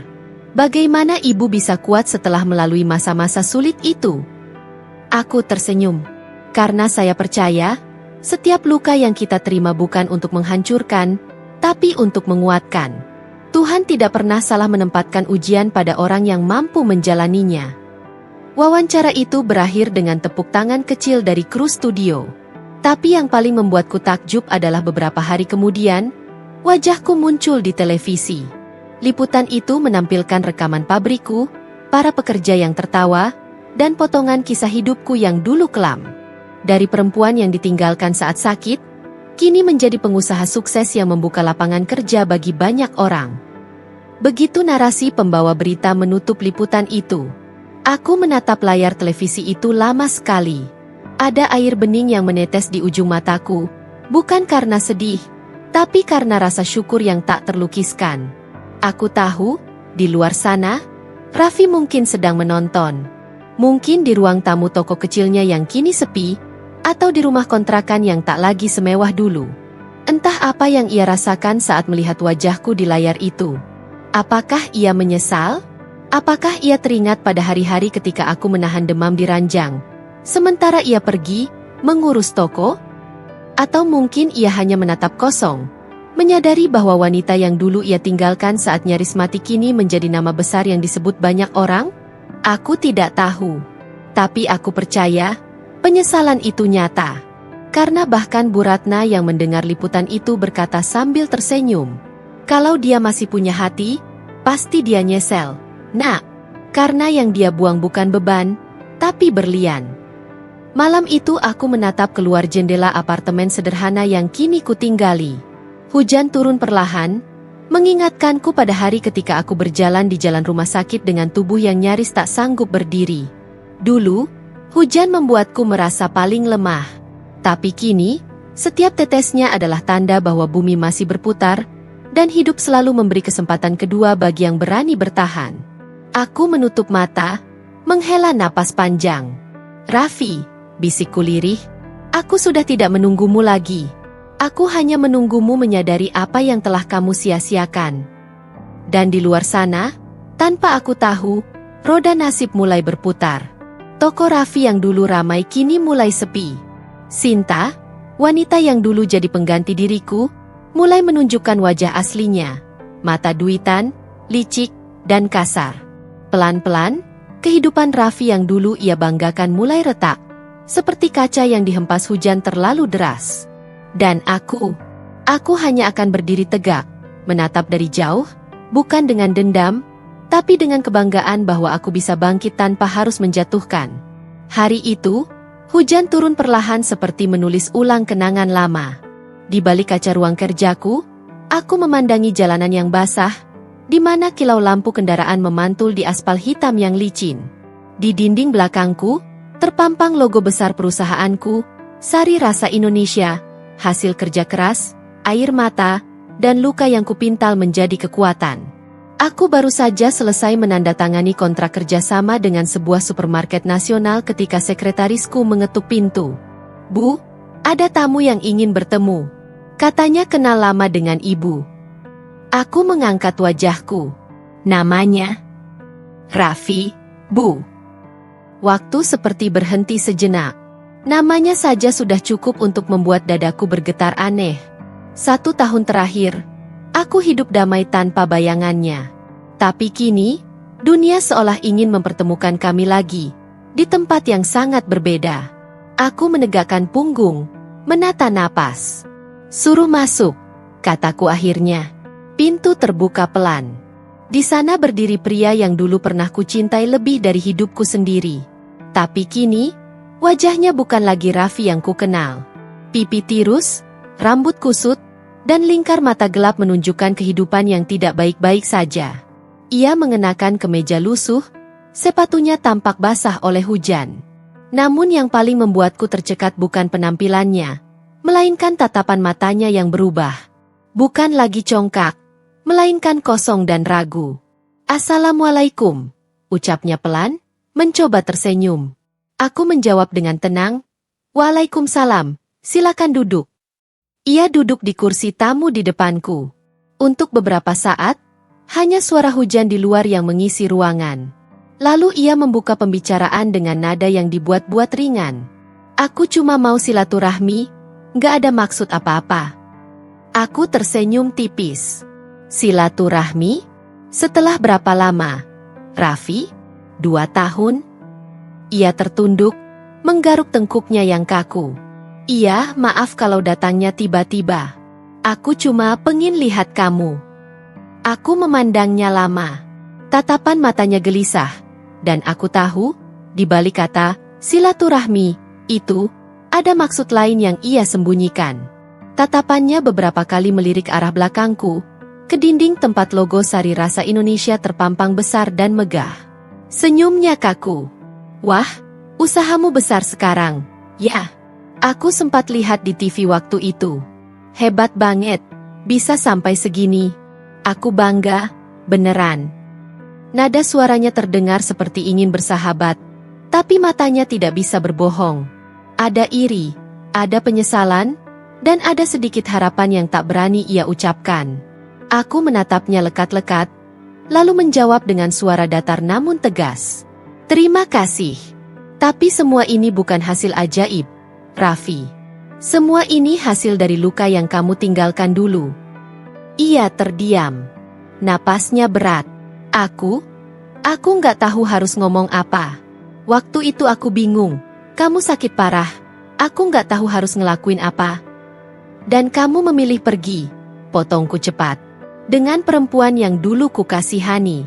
Bagaimana ibu bisa kuat setelah melalui masa-masa sulit itu? Aku tersenyum. Karena saya percaya, setiap luka yang kita terima bukan untuk menghancurkan, tapi untuk menguatkan. Tuhan tidak pernah salah menempatkan ujian pada orang yang mampu menjalaninya. Wawancara itu berakhir dengan tepuk tangan kecil dari kru studio. Tapi yang paling membuatku takjub adalah beberapa hari kemudian, wajahku muncul di televisi. Liputan itu menampilkan rekaman pabrikku, para pekerja yang tertawa, dan potongan kisah hidupku yang dulu kelam. Dari perempuan yang ditinggalkan saat sakit, kini menjadi pengusaha sukses yang membuka lapangan kerja bagi banyak orang. Begitu narasi pembawa berita menutup liputan itu. Aku menatap layar televisi itu lama sekali. Ada air bening yang menetes di ujung mataku, bukan karena sedih, tapi karena rasa syukur yang tak terlukiskan. Aku tahu, di luar sana, Raffi mungkin sedang menonton. Mungkin di ruang tamu toko kecilnya yang kini sepi, atau di rumah kontrakan yang tak lagi semewah dulu. Entah apa yang ia rasakan saat melihat wajahku di layar itu. Apakah ia menyesal? Apakah ia teringat pada hari-hari ketika aku menahan demam di ranjang, sementara ia pergi, mengurus toko? Atau mungkin ia hanya menatap kosong, menyadari bahwa wanita yang dulu ia tinggalkan saat nyaris mati kini menjadi nama besar yang disebut banyak orang? Aku tidak tahu. Tapi aku percaya, penyesalan itu nyata. Karena bahkan Bu Ratna yang mendengar liputan itu berkata sambil tersenyum, "Kalau dia masih punya hati, pasti dia nyesel, Nak. Karena yang dia buang bukan beban, tapi berlian." Malam itu aku menatap keluar jendela apartemen sederhana yang kini kutinggali. Hujan turun perlahan, mengingatkanku pada hari ketika aku berjalan di jalan rumah sakit dengan tubuh yang nyaris tak sanggup berdiri. Dulu, hujan membuatku merasa paling lemah. Tapi kini, setiap tetesnya adalah tanda bahwa bumi masih berputar, dan hidup selalu memberi kesempatan kedua bagi yang berani bertahan. Aku menutup mata, menghela napas panjang. "Raffi," bisikku lirih, "aku sudah tidak menunggumu lagi. Aku hanya menunggumu menyadari apa yang telah kamu sia-siakan." Dan di luar sana, tanpa aku tahu, roda nasib mulai berputar. Toko Raffi yang dulu ramai kini mulai sepi. Sinta, wanita yang dulu jadi pengganti diriku, mulai menunjukkan wajah aslinya. Mata duitan, licik, dan kasar. Pelan-pelan, kehidupan Raffi yang dulu ia banggakan mulai retak, seperti kaca yang dihempas hujan terlalu deras. Dan aku hanya akan berdiri tegak, menatap dari jauh, bukan dengan dendam, tapi dengan kebanggaan bahwa aku bisa bangkit tanpa harus menjatuhkan. Hari itu, hujan turun perlahan seperti menulis ulang kenangan lama. Di balik kaca ruang kerjaku, aku memandangi jalanan yang basah, di mana kilau lampu kendaraan memantul di aspal hitam yang licin. Di dinding belakangku, terpampang logo besar perusahaanku, Sari Rasa Indonesia, hasil kerja keras, air mata, dan luka yang kupintal menjadi kekuatan. Aku baru saja selesai menandatangani kontrak kerjasama dengan sebuah supermarket nasional ketika sekretarisku mengetuk pintu. "Bu, ada tamu yang ingin bertemu," katanya kenal lama dengan ibu. Aku mengangkat wajahku. "Namanya?" "Raffi, Bu." Waktu seperti berhenti sejenak. Namanya saja sudah cukup untuk membuat dadaku bergetar aneh. 1 tahun terakhir, aku hidup damai tanpa bayangannya. Tapi kini, dunia seolah ingin mempertemukan kami lagi, di tempat yang sangat berbeda. Aku menegakkan punggung, menata napas. "Suruh masuk," kataku akhirnya. Pintu terbuka pelan. Di sana berdiri pria yang dulu pernah kucintai lebih dari hidupku sendiri. Tapi kini, wajahnya bukan lagi Raffi yang kukenal. Pipi tirus, rambut kusut, dan lingkar mata gelap menunjukkan kehidupan yang tidak baik-baik saja. Ia mengenakan kemeja lusuh, sepatunya tampak basah oleh hujan. Namun yang paling membuatku tercekat bukan penampilannya, melainkan tatapan matanya yang berubah. Bukan lagi congkak, melainkan kosong dan ragu. "Assalamualaikum," ucapnya pelan, mencoba tersenyum. Aku menjawab dengan tenang, "Waalaikumsalam, silakan duduk." Ia duduk di kursi tamu di depanku. Untuk beberapa saat, hanya suara hujan di luar yang mengisi ruangan. Lalu ia membuka pembicaraan dengan nada yang dibuat-buat ringan. "Aku cuma mau silaturahmi, gak ada maksud apa-apa." Aku tersenyum tipis. "Silaturahmi? Setelah berapa lama, Raffi? 2 tahun?" Ia tertunduk, menggaruk tengkuknya yang kaku. "Iya, maaf kalau datangnya tiba-tiba. Aku cuma pengen lihat kamu." Aku memandangnya lama. Tatapan matanya gelisah, dan aku tahu, di balik kata silaturahmi itu, ada maksud lain yang ia sembunyikan. Tatapannya beberapa kali melirik arah belakangku, ke dinding tempat logo Sari Rasa Indonesia terpampang besar dan megah. Senyumnya kaku. "Wah, usahamu besar sekarang, ya." Aku sempat lihat di TV waktu itu. "Hebat banget, bisa sampai segini. Aku bangga, beneran." Nada suaranya terdengar seperti ingin bersahabat, tapi matanya tidak bisa berbohong. Ada iri, ada penyesalan, dan ada sedikit harapan yang tak berani ia ucapkan. Aku menatapnya lekat-lekat, lalu menjawab dengan suara datar namun tegas. "Terima kasih. Tapi semua ini bukan hasil ajaib, Raffi. Semua ini hasil dari luka yang kamu tinggalkan dulu." Ia terdiam. Napasnya berat. Aku nggak tahu harus ngomong apa. Waktu itu aku bingung. Kamu sakit parah. Aku nggak tahu harus ngelakuin apa. "Dan kamu memilih pergi," potongku cepat. "Dengan perempuan yang dulu kukasihani."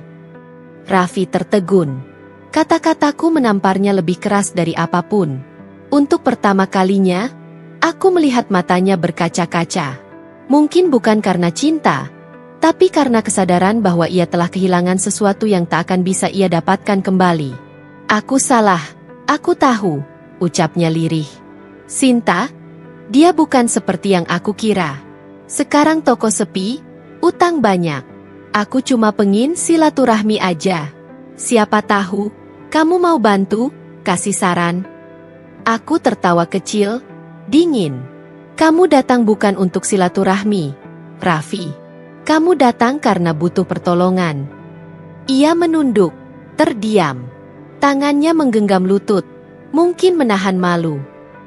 Raffi tertegun. Kata-kataku menamparnya lebih keras dari apapun. Untuk pertama kalinya, aku melihat matanya berkaca-kaca. Mungkin bukan karena cinta, tapi karena kesadaran bahwa ia telah kehilangan sesuatu yang tak akan bisa ia dapatkan kembali. "Aku salah, aku tahu," ucapnya lirih. "Sinta, dia bukan seperti yang aku kira. Sekarang toko sepi, utang banyak. Aku cuma pengin silaturahmi aja. Siapa tahu kamu mau bantu, kasih saran." Aku tertawa kecil, dingin. "Kamu datang bukan untuk silaturahmi, Raffi. Kamu datang karena butuh pertolongan." Ia menunduk, terdiam. Tangannya menggenggam lutut, mungkin menahan malu.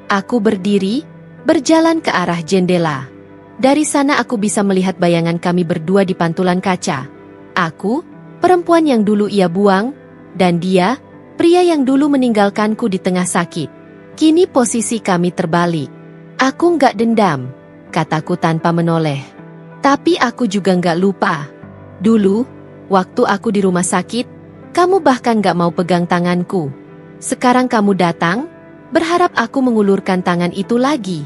Aku berdiri, berjalan ke arah jendela. Dari sana aku bisa melihat bayangan kami berdua di pantulan kaca. Aku, perempuan yang dulu ia buang, dan dia, pria yang dulu meninggalkanku di tengah sakit. Kini posisi kami terbalik. "Aku nggak dendam," kataku tanpa menoleh. "Tapi aku juga nggak lupa. Dulu, waktu aku di rumah sakit, kamu bahkan nggak mau pegang tanganku. Sekarang kamu datang, berharap aku mengulurkan tangan itu lagi."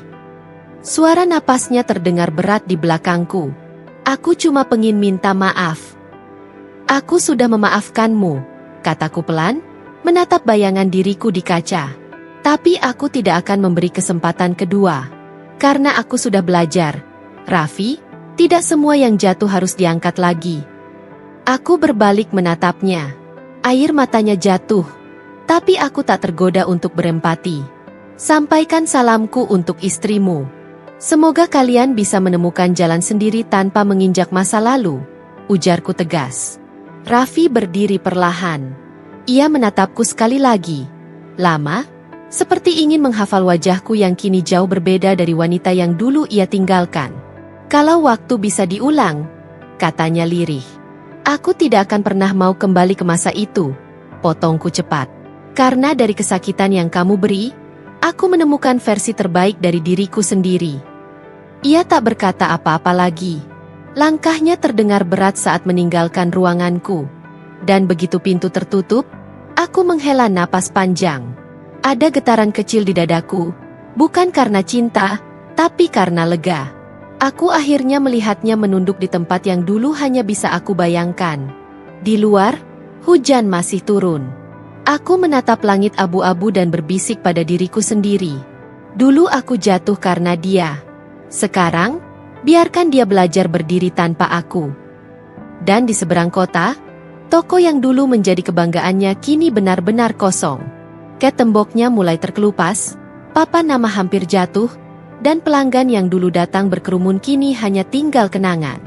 Suara napasnya terdengar berat di belakangku. "Aku cuma pengin minta maaf." "Aku sudah memaafkanmu," kataku pelan, menatap bayangan diriku di kaca. "Tapi aku tidak akan memberi kesempatan kedua. Karena aku sudah belajar, Raffi, tidak semua yang jatuh harus diangkat lagi." Aku berbalik menatapnya. Air matanya jatuh, tapi aku tak tergoda untuk berempati. "Sampaikan salamku untuk istrimu. Semoga kalian bisa menemukan jalan sendiri tanpa menginjak masa lalu," ujarku tegas. Raffi berdiri perlahan. Ia menatapku sekali lagi. Lama, seperti ingin menghafal wajahku yang kini jauh berbeda dari wanita yang dulu ia tinggalkan. "Kalau waktu bisa diulang," katanya lirih. "Aku tidak akan pernah mau kembali ke masa itu," potongku cepat. "Karena dari kesakitan yang kamu beri, aku menemukan versi terbaik dari diriku sendiri." Ia tak berkata apa-apa lagi. Langkahnya terdengar berat saat meninggalkan ruanganku. Dan begitu pintu tertutup, aku menghela napas panjang. Ada getaran kecil di dadaku, bukan karena cinta, tapi karena lega. Aku akhirnya melihatnya menunduk di tempat yang dulu hanya bisa aku bayangkan. Di luar, hujan masih turun. Aku menatap langit abu-abu dan berbisik pada diriku sendiri. Dulu aku jatuh karena dia. Sekarang, biarkan dia belajar berdiri tanpa aku. Dan di seberang kota, toko yang dulu menjadi kebanggaannya kini benar-benar kosong. Temboknya mulai terkelupas, papan nama hampir jatuh, dan pelanggan yang dulu datang berkerumun kini hanya tinggal kenangan.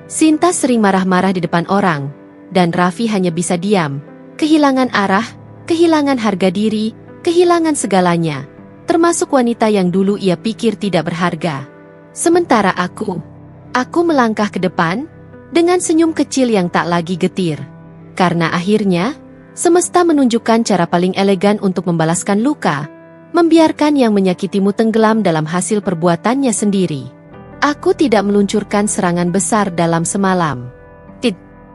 Sinta sering marah-marah di depan orang, dan Raffi hanya bisa diam, kehilangan arah, kehilangan harga diri, kehilangan segalanya, termasuk wanita yang dulu ia pikir tidak berharga. Sementara aku melangkah ke depan, dengan senyum kecil yang tak lagi getir. Karena akhirnya, semesta menunjukkan cara paling elegan untuk membalaskan luka, membiarkan yang menyakitimu tenggelam dalam hasil perbuatannya sendiri. Aku tidak meluncurkan serangan besar dalam semalam.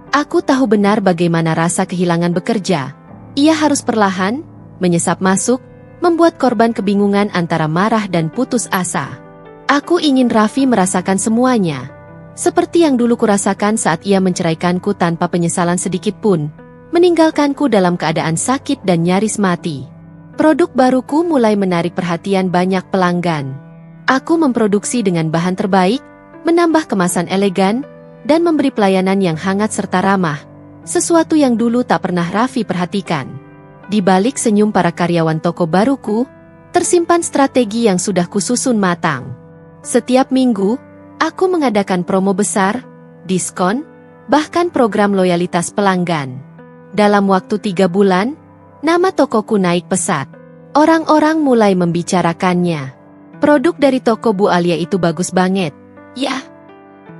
Aku tahu benar bagaimana rasa kehilangan bekerja. Ia harus perlahan, menyesap masuk, membuat korban kebingungan antara marah dan putus asa. Aku ingin Raffi merasakan semuanya. Seperti yang dulu kurasakan saat ia menceraikanku tanpa penyesalan sedikit pun, meninggalkanku dalam keadaan sakit dan nyaris mati. Produk baruku mulai menarik perhatian banyak pelanggan. Aku memproduksi dengan bahan terbaik, menambah kemasan elegan, dan memberi pelayanan yang hangat serta ramah, sesuatu yang dulu tak pernah Raffi perhatikan. Di balik senyum para karyawan toko baruku, tersimpan strategi yang sudah kususun matang. Setiap minggu, aku mengadakan promo besar, diskon, bahkan program loyalitas pelanggan. Dalam waktu 3 bulan, nama tokoku naik pesat. Orang-orang mulai membicarakannya. Produk dari toko Bu Alia itu bagus banget. Ya,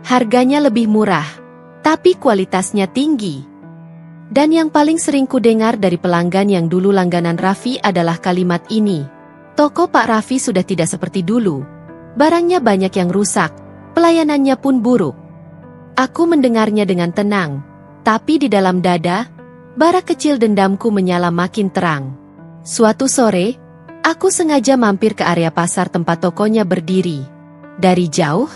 harganya lebih murah, tapi kualitasnya tinggi. Dan yang paling sering kudengar dari pelanggan yang dulu langganan Raffi adalah kalimat ini. Toko Pak Raffi sudah tidak seperti dulu. Barangnya banyak yang rusak, pelayanannya pun buruk. Aku mendengarnya dengan tenang, tapi di dalam dada, bara kecil dendamku menyala makin terang. Suatu sore, aku sengaja mampir ke area pasar tempat tokonya berdiri. Dari jauh,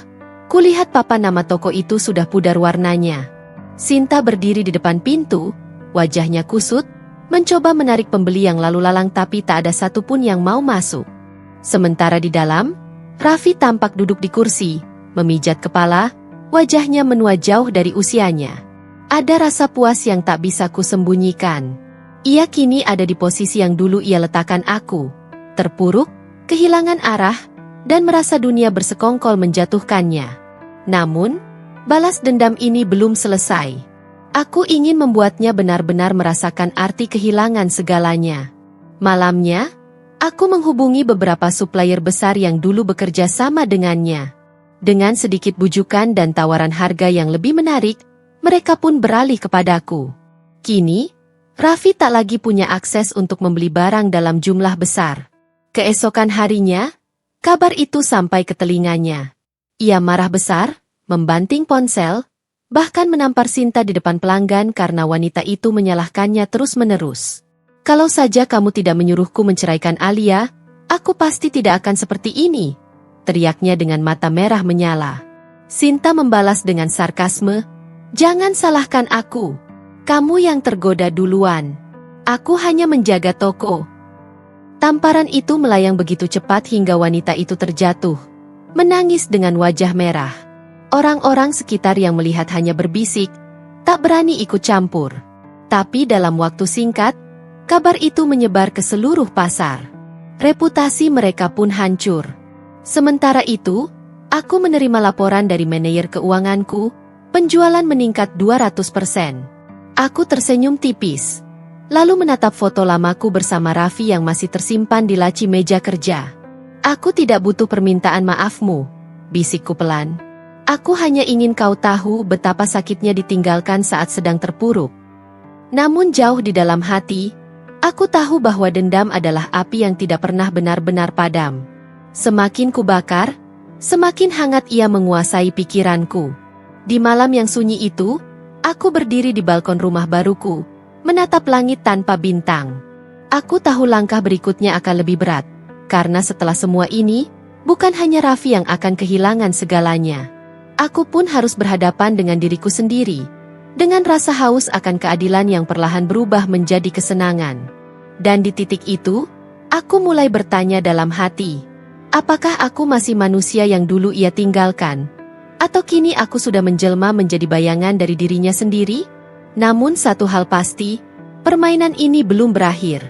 kulihat papan nama toko itu sudah pudar warnanya. Sinta berdiri di depan pintu, wajahnya kusut, mencoba menarik pembeli yang lalu lalang tapi tak ada satupun yang mau masuk. Sementara di dalam, Raffi tampak duduk di kursi, memijat kepala, wajahnya menua jauh dari usianya. Ada rasa puas yang tak bisa kusembunyikan. Ia kini ada di posisi yang dulu ia letakkan aku, terpuruk, kehilangan arah, dan merasa dunia bersekongkol menjatuhkannya. Namun, balas dendam ini belum selesai. Aku ingin membuatnya benar-benar merasakan arti kehilangan segalanya. Malamnya, aku menghubungi beberapa supplier besar yang dulu bekerja sama dengannya. Dengan sedikit bujukan dan tawaran harga yang lebih menarik, mereka pun beralih kepadaku. Kini, Raffi tak lagi punya akses untuk membeli barang dalam jumlah besar. Keesokan harinya, kabar itu sampai ke telinganya. Ia marah besar, membanting ponsel, bahkan menampar Sinta di depan pelanggan karena wanita itu menyalahkannya terus-menerus. Kalau saja kamu tidak menyuruhku menceraikan Alia, aku pasti tidak akan seperti ini, teriaknya dengan mata merah menyala. Sinta membalas dengan sarkasme, jangan salahkan aku. Kamu yang tergoda duluan. Aku hanya menjaga toko. Tamparan itu melayang begitu cepat hingga wanita itu terjatuh, menangis dengan wajah merah. Orang-orang sekitar yang melihat hanya berbisik, tak berani ikut campur. Tapi dalam waktu singkat, kabar itu menyebar ke seluruh pasar. Reputasi mereka pun hancur. Sementara itu, aku menerima laporan dari manajer keuanganku, penjualan meningkat 200%. Aku tersenyum tipis, lalu menatap foto lamaku bersama Raffi yang masih tersimpan di laci meja kerja. Aku tidak butuh permintaan maafmu, bisikku pelan. Aku hanya ingin kau tahu betapa sakitnya ditinggalkan saat sedang terpuruk. Namun jauh di dalam hati, aku tahu bahwa dendam adalah api yang tidak pernah benar-benar padam. Semakin kubakar, semakin hangat ia menguasai pikiranku. Di malam yang sunyi itu, aku berdiri di balkon rumah baruku, menatap langit tanpa bintang. Aku tahu langkah berikutnya akan lebih berat, karena setelah semua ini, Bukan hanya Raffi yang akan kehilangan segalanya. Aku pun harus berhadapan dengan diriku sendiri. Dengan rasa haus akan keadilan yang perlahan berubah menjadi kesenangan. Dan di titik itu, aku mulai bertanya dalam hati. Apakah aku masih manusia yang dulu ia tinggalkan? Atau kini aku sudah menjelma menjadi bayangan dari dirinya sendiri? Namun satu hal pasti, permainan ini belum berakhir.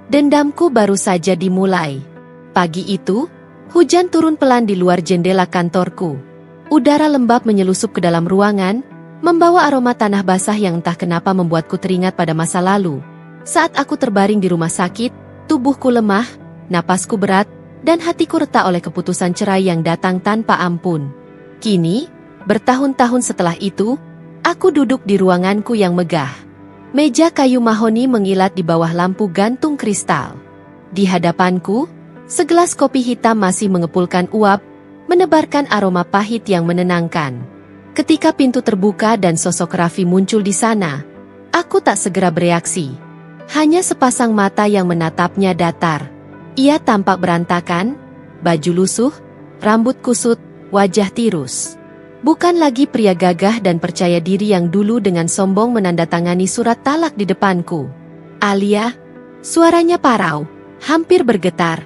Dendamku baru saja dimulai. Pagi itu, hujan turun pelan di luar jendela kantorku. Udara lembab menyelusup ke dalam ruangan, membawa aroma tanah basah yang entah kenapa membuatku teringat pada masa lalu. Saat aku terbaring di rumah sakit, tubuhku lemah, napasku berat, dan hatiku retak oleh keputusan cerai yang datang tanpa ampun. Kini, bertahun-tahun setelah itu, aku duduk di ruanganku yang megah. Meja kayu mahoni mengilat di bawah lampu gantung kristal. Di hadapanku, segelas kopi hitam masih mengepulkan uap, menebarkan aroma pahit yang menenangkan. Ketika pintu terbuka dan sosok Raffi muncul di sana, aku tak segera bereaksi. Hanya sepasang mata yang menatapnya datar. Ia tampak berantakan, baju lusuh, rambut kusut, wajah tirus. Bukan lagi pria gagah dan percaya diri yang dulu dengan sombong menandatangani surat talak di depanku. Alia, suaranya parau, hampir bergetar.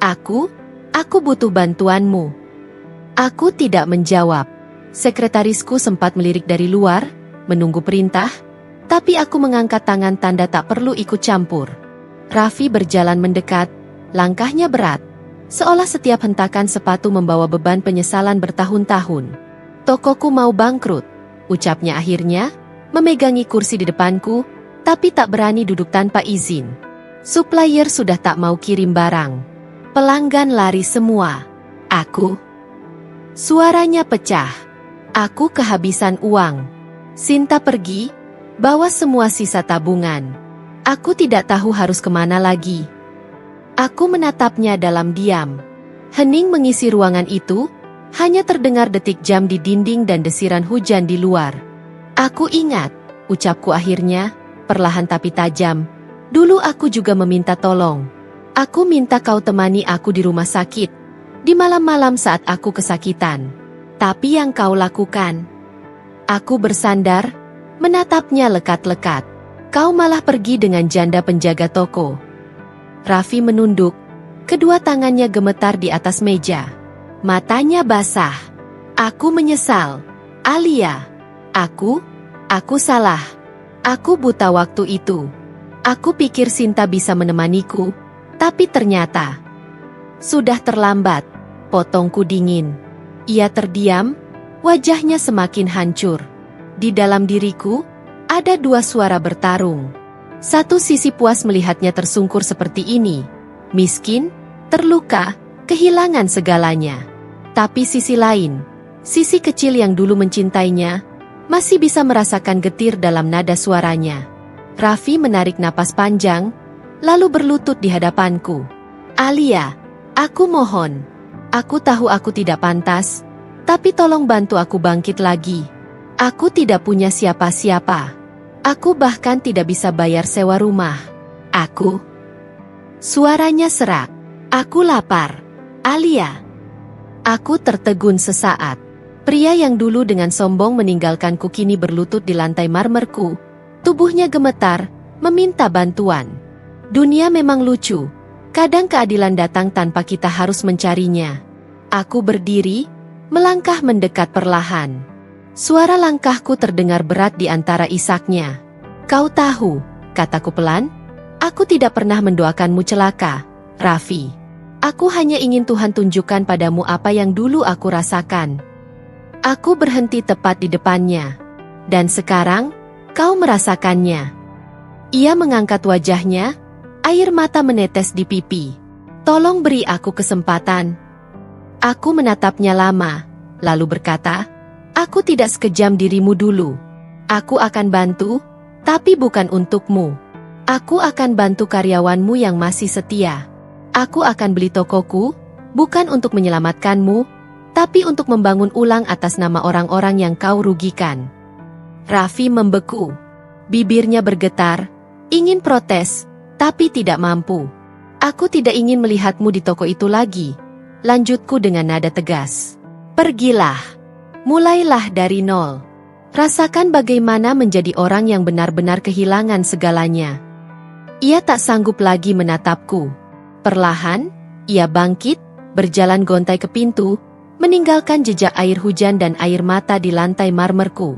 Aku butuh bantuanmu. Aku tidak menjawab. Sekretarisku sempat melirik dari luar, menunggu perintah, tapi aku mengangkat tangan tanda tak perlu ikut campur. Raffi berjalan mendekat, langkahnya berat, seolah setiap hentakan sepatu membawa beban penyesalan bertahun-tahun. Tokoku mau bangkrut, ucapnya akhirnya, memegangi kursi di depanku, tapi tak berani duduk tanpa izin. Supplier sudah tak mau kirim barang. Pelanggan lari semua. Suaranya pecah. Aku kehabisan uang. Sinta pergi, bawa semua sisa tabungan. Aku tidak tahu harus kemana lagi. Aku menatapnya dalam diam. Hening mengisi ruangan itu, hanya terdengar detik jam di dinding dan desiran hujan di luar. Aku ingat, ucapku akhirnya, perlahan tapi tajam. Dulu aku juga meminta tolong. Aku minta kau temani aku di rumah sakit, di malam-malam saat aku kesakitan. Tapi yang kau lakukan? Aku bersandar, menatapnya lekat-lekat. Kau malah pergi dengan janda penjaga toko. Raffi menunduk, kedua tangannya gemetar di atas meja. Matanya basah. Aku menyesal. Alia. Aku salah. Aku buta waktu itu. Aku pikir Sinta bisa menemaniku, tapi ternyata sudah terlambat. Potongku dingin. Ia terdiam, wajahnya semakin hancur. Di dalam diriku, ada dua suara bertarung. Satu sisi puas melihatnya tersungkur seperti ini. Miskin, terluka, kehilangan segalanya. Tapi sisi lain, sisi kecil yang dulu mencintainya, masih bisa merasakan getir dalam nada suaranya. Raffi menarik napas panjang, lalu berlutut di hadapanku. Alia, aku mohon. Aku tahu aku tidak pantas, tapi tolong bantu aku bangkit lagi. Aku tidak punya siapa-siapa. Aku bahkan tidak bisa bayar sewa rumah. Suaranya serak. Aku lapar. Alia. Aku tertegun sesaat. Pria yang dulu dengan sombong meninggalkanku kini berlutut di lantai marmerku. Tubuhnya gemetar, meminta bantuan. Dunia memang lucu. Kadang keadilan datang tanpa kita harus mencarinya. Aku berdiri, melangkah mendekat perlahan. Suara langkahku terdengar berat di antara isaknya. Kau tahu, kataku pelan, aku tidak pernah mendoakanmu celaka, Raffi. Aku hanya ingin Tuhan tunjukkan padamu apa yang dulu aku rasakan. Aku berhenti tepat di depannya. Dan sekarang, kau merasakannya. Ia mengangkat wajahnya, air mata menetes di pipi. Tolong beri aku kesempatan. Aku menatapnya lama, lalu berkata, aku tidak sekejam dirimu dulu. Aku akan bantu, tapi bukan untukmu. Aku akan bantu karyawanmu yang masih setia. Aku akan beli tokoku, bukan untuk menyelamatkanmu, tapi untuk membangun ulang atas nama orang-orang yang kau rugikan. Raffi membeku. Bibirnya bergetar, ingin protes, tapi tidak mampu. Aku tidak ingin melihatmu di toko itu lagi. lanjutku dengan nada tegas. Pergilah. Mulailah dari nol. Rasakan bagaimana menjadi orang yang benar-benar kehilangan segalanya. Ia tak sanggup lagi menatapku. Perlahan, ia bangkit, berjalan gontai ke pintu, meninggalkan jejak air hujan dan air mata di lantai marmerku.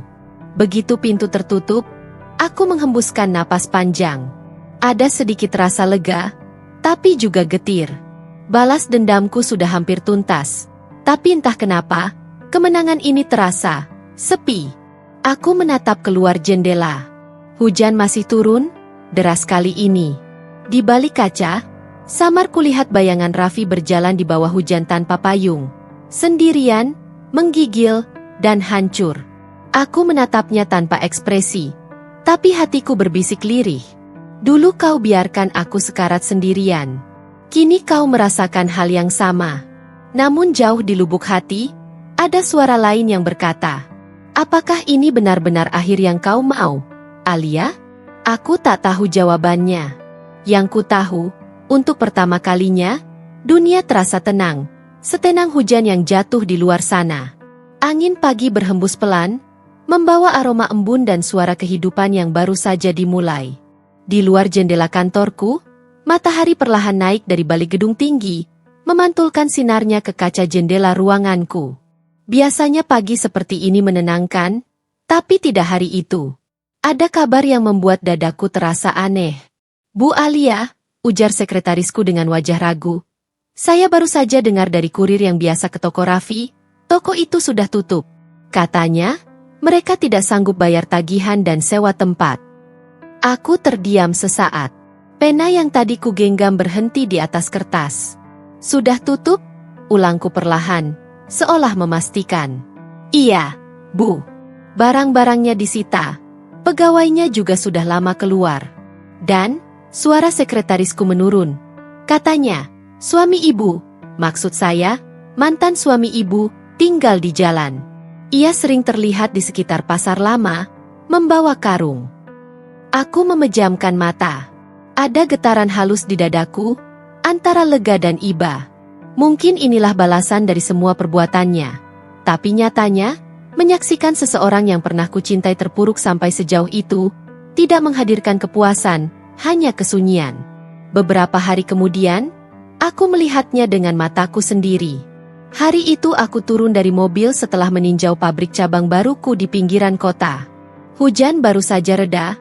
Begitu pintu tertutup, aku menghembuskan napas panjang. Ada sedikit rasa lega, tapi juga getir. Balas dendamku sudah hampir tuntas. Tapi entah kenapa, kemenangan ini terasa sepi. Aku menatap keluar jendela. Hujan masih turun, deras kali ini. Di balik kaca, samar kulihat bayangan Raffi berjalan di bawah hujan tanpa payung. Sendirian, menggigil, dan hancur. Aku menatapnya tanpa ekspresi. Tapi hatiku berbisik lirih. Dulu kau biarkan aku sekarat sendirian. Kini kau merasakan hal yang sama. Namun jauh di lubuk hati, ada suara lain yang berkata, apakah ini benar-benar akhir yang kau mau, Alia? Aku tak tahu jawabannya. Yang ku tahu, untuk pertama kalinya, dunia terasa tenang. Setenang hujan yang jatuh di luar sana. Angin pagi berhembus pelan, membawa aroma embun dan suara kehidupan yang baru saja dimulai. Di luar jendela kantorku, matahari perlahan naik dari balik gedung tinggi, memantulkan sinarnya ke kaca jendela ruanganku. Biasanya pagi seperti ini menenangkan, tapi tidak hari itu. Ada kabar yang membuat dadaku terasa aneh. Bu Alia, ujar sekretarisku dengan wajah ragu. Saya baru saja dengar dari kurir yang biasa ke toko Raffi, toko itu sudah tutup. Katanya, mereka tidak sanggup bayar tagihan dan sewa tempat. Aku terdiam sesaat. Pena yang tadi kugenggam berhenti di atas kertas. Sudah tutup? Ulangku perlahan, seolah memastikan. Iya, Bu. Barang-barangnya disita. Pegawainya juga sudah lama keluar. Dan, suara sekretarisku menurun. Katanya, suami ibu, maksud saya, mantan suami ibu, tinggal di jalan. Ia sering terlihat di sekitar pasar lama, membawa karung. Aku memejamkan mata. Ada getaran halus di dadaku, antara lega dan iba. Mungkin inilah balasan dari semua perbuatannya. Tapi nyatanya, menyaksikan seseorang yang pernah kucintai terpuruk sampai sejauh itu, tidak menghadirkan kepuasan, hanya kesunyian. Beberapa hari kemudian, aku melihatnya dengan mataku sendiri. Hari itu aku turun dari mobil setelah meninjau pabrik cabang baruku di pinggiran kota. Hujan baru saja reda,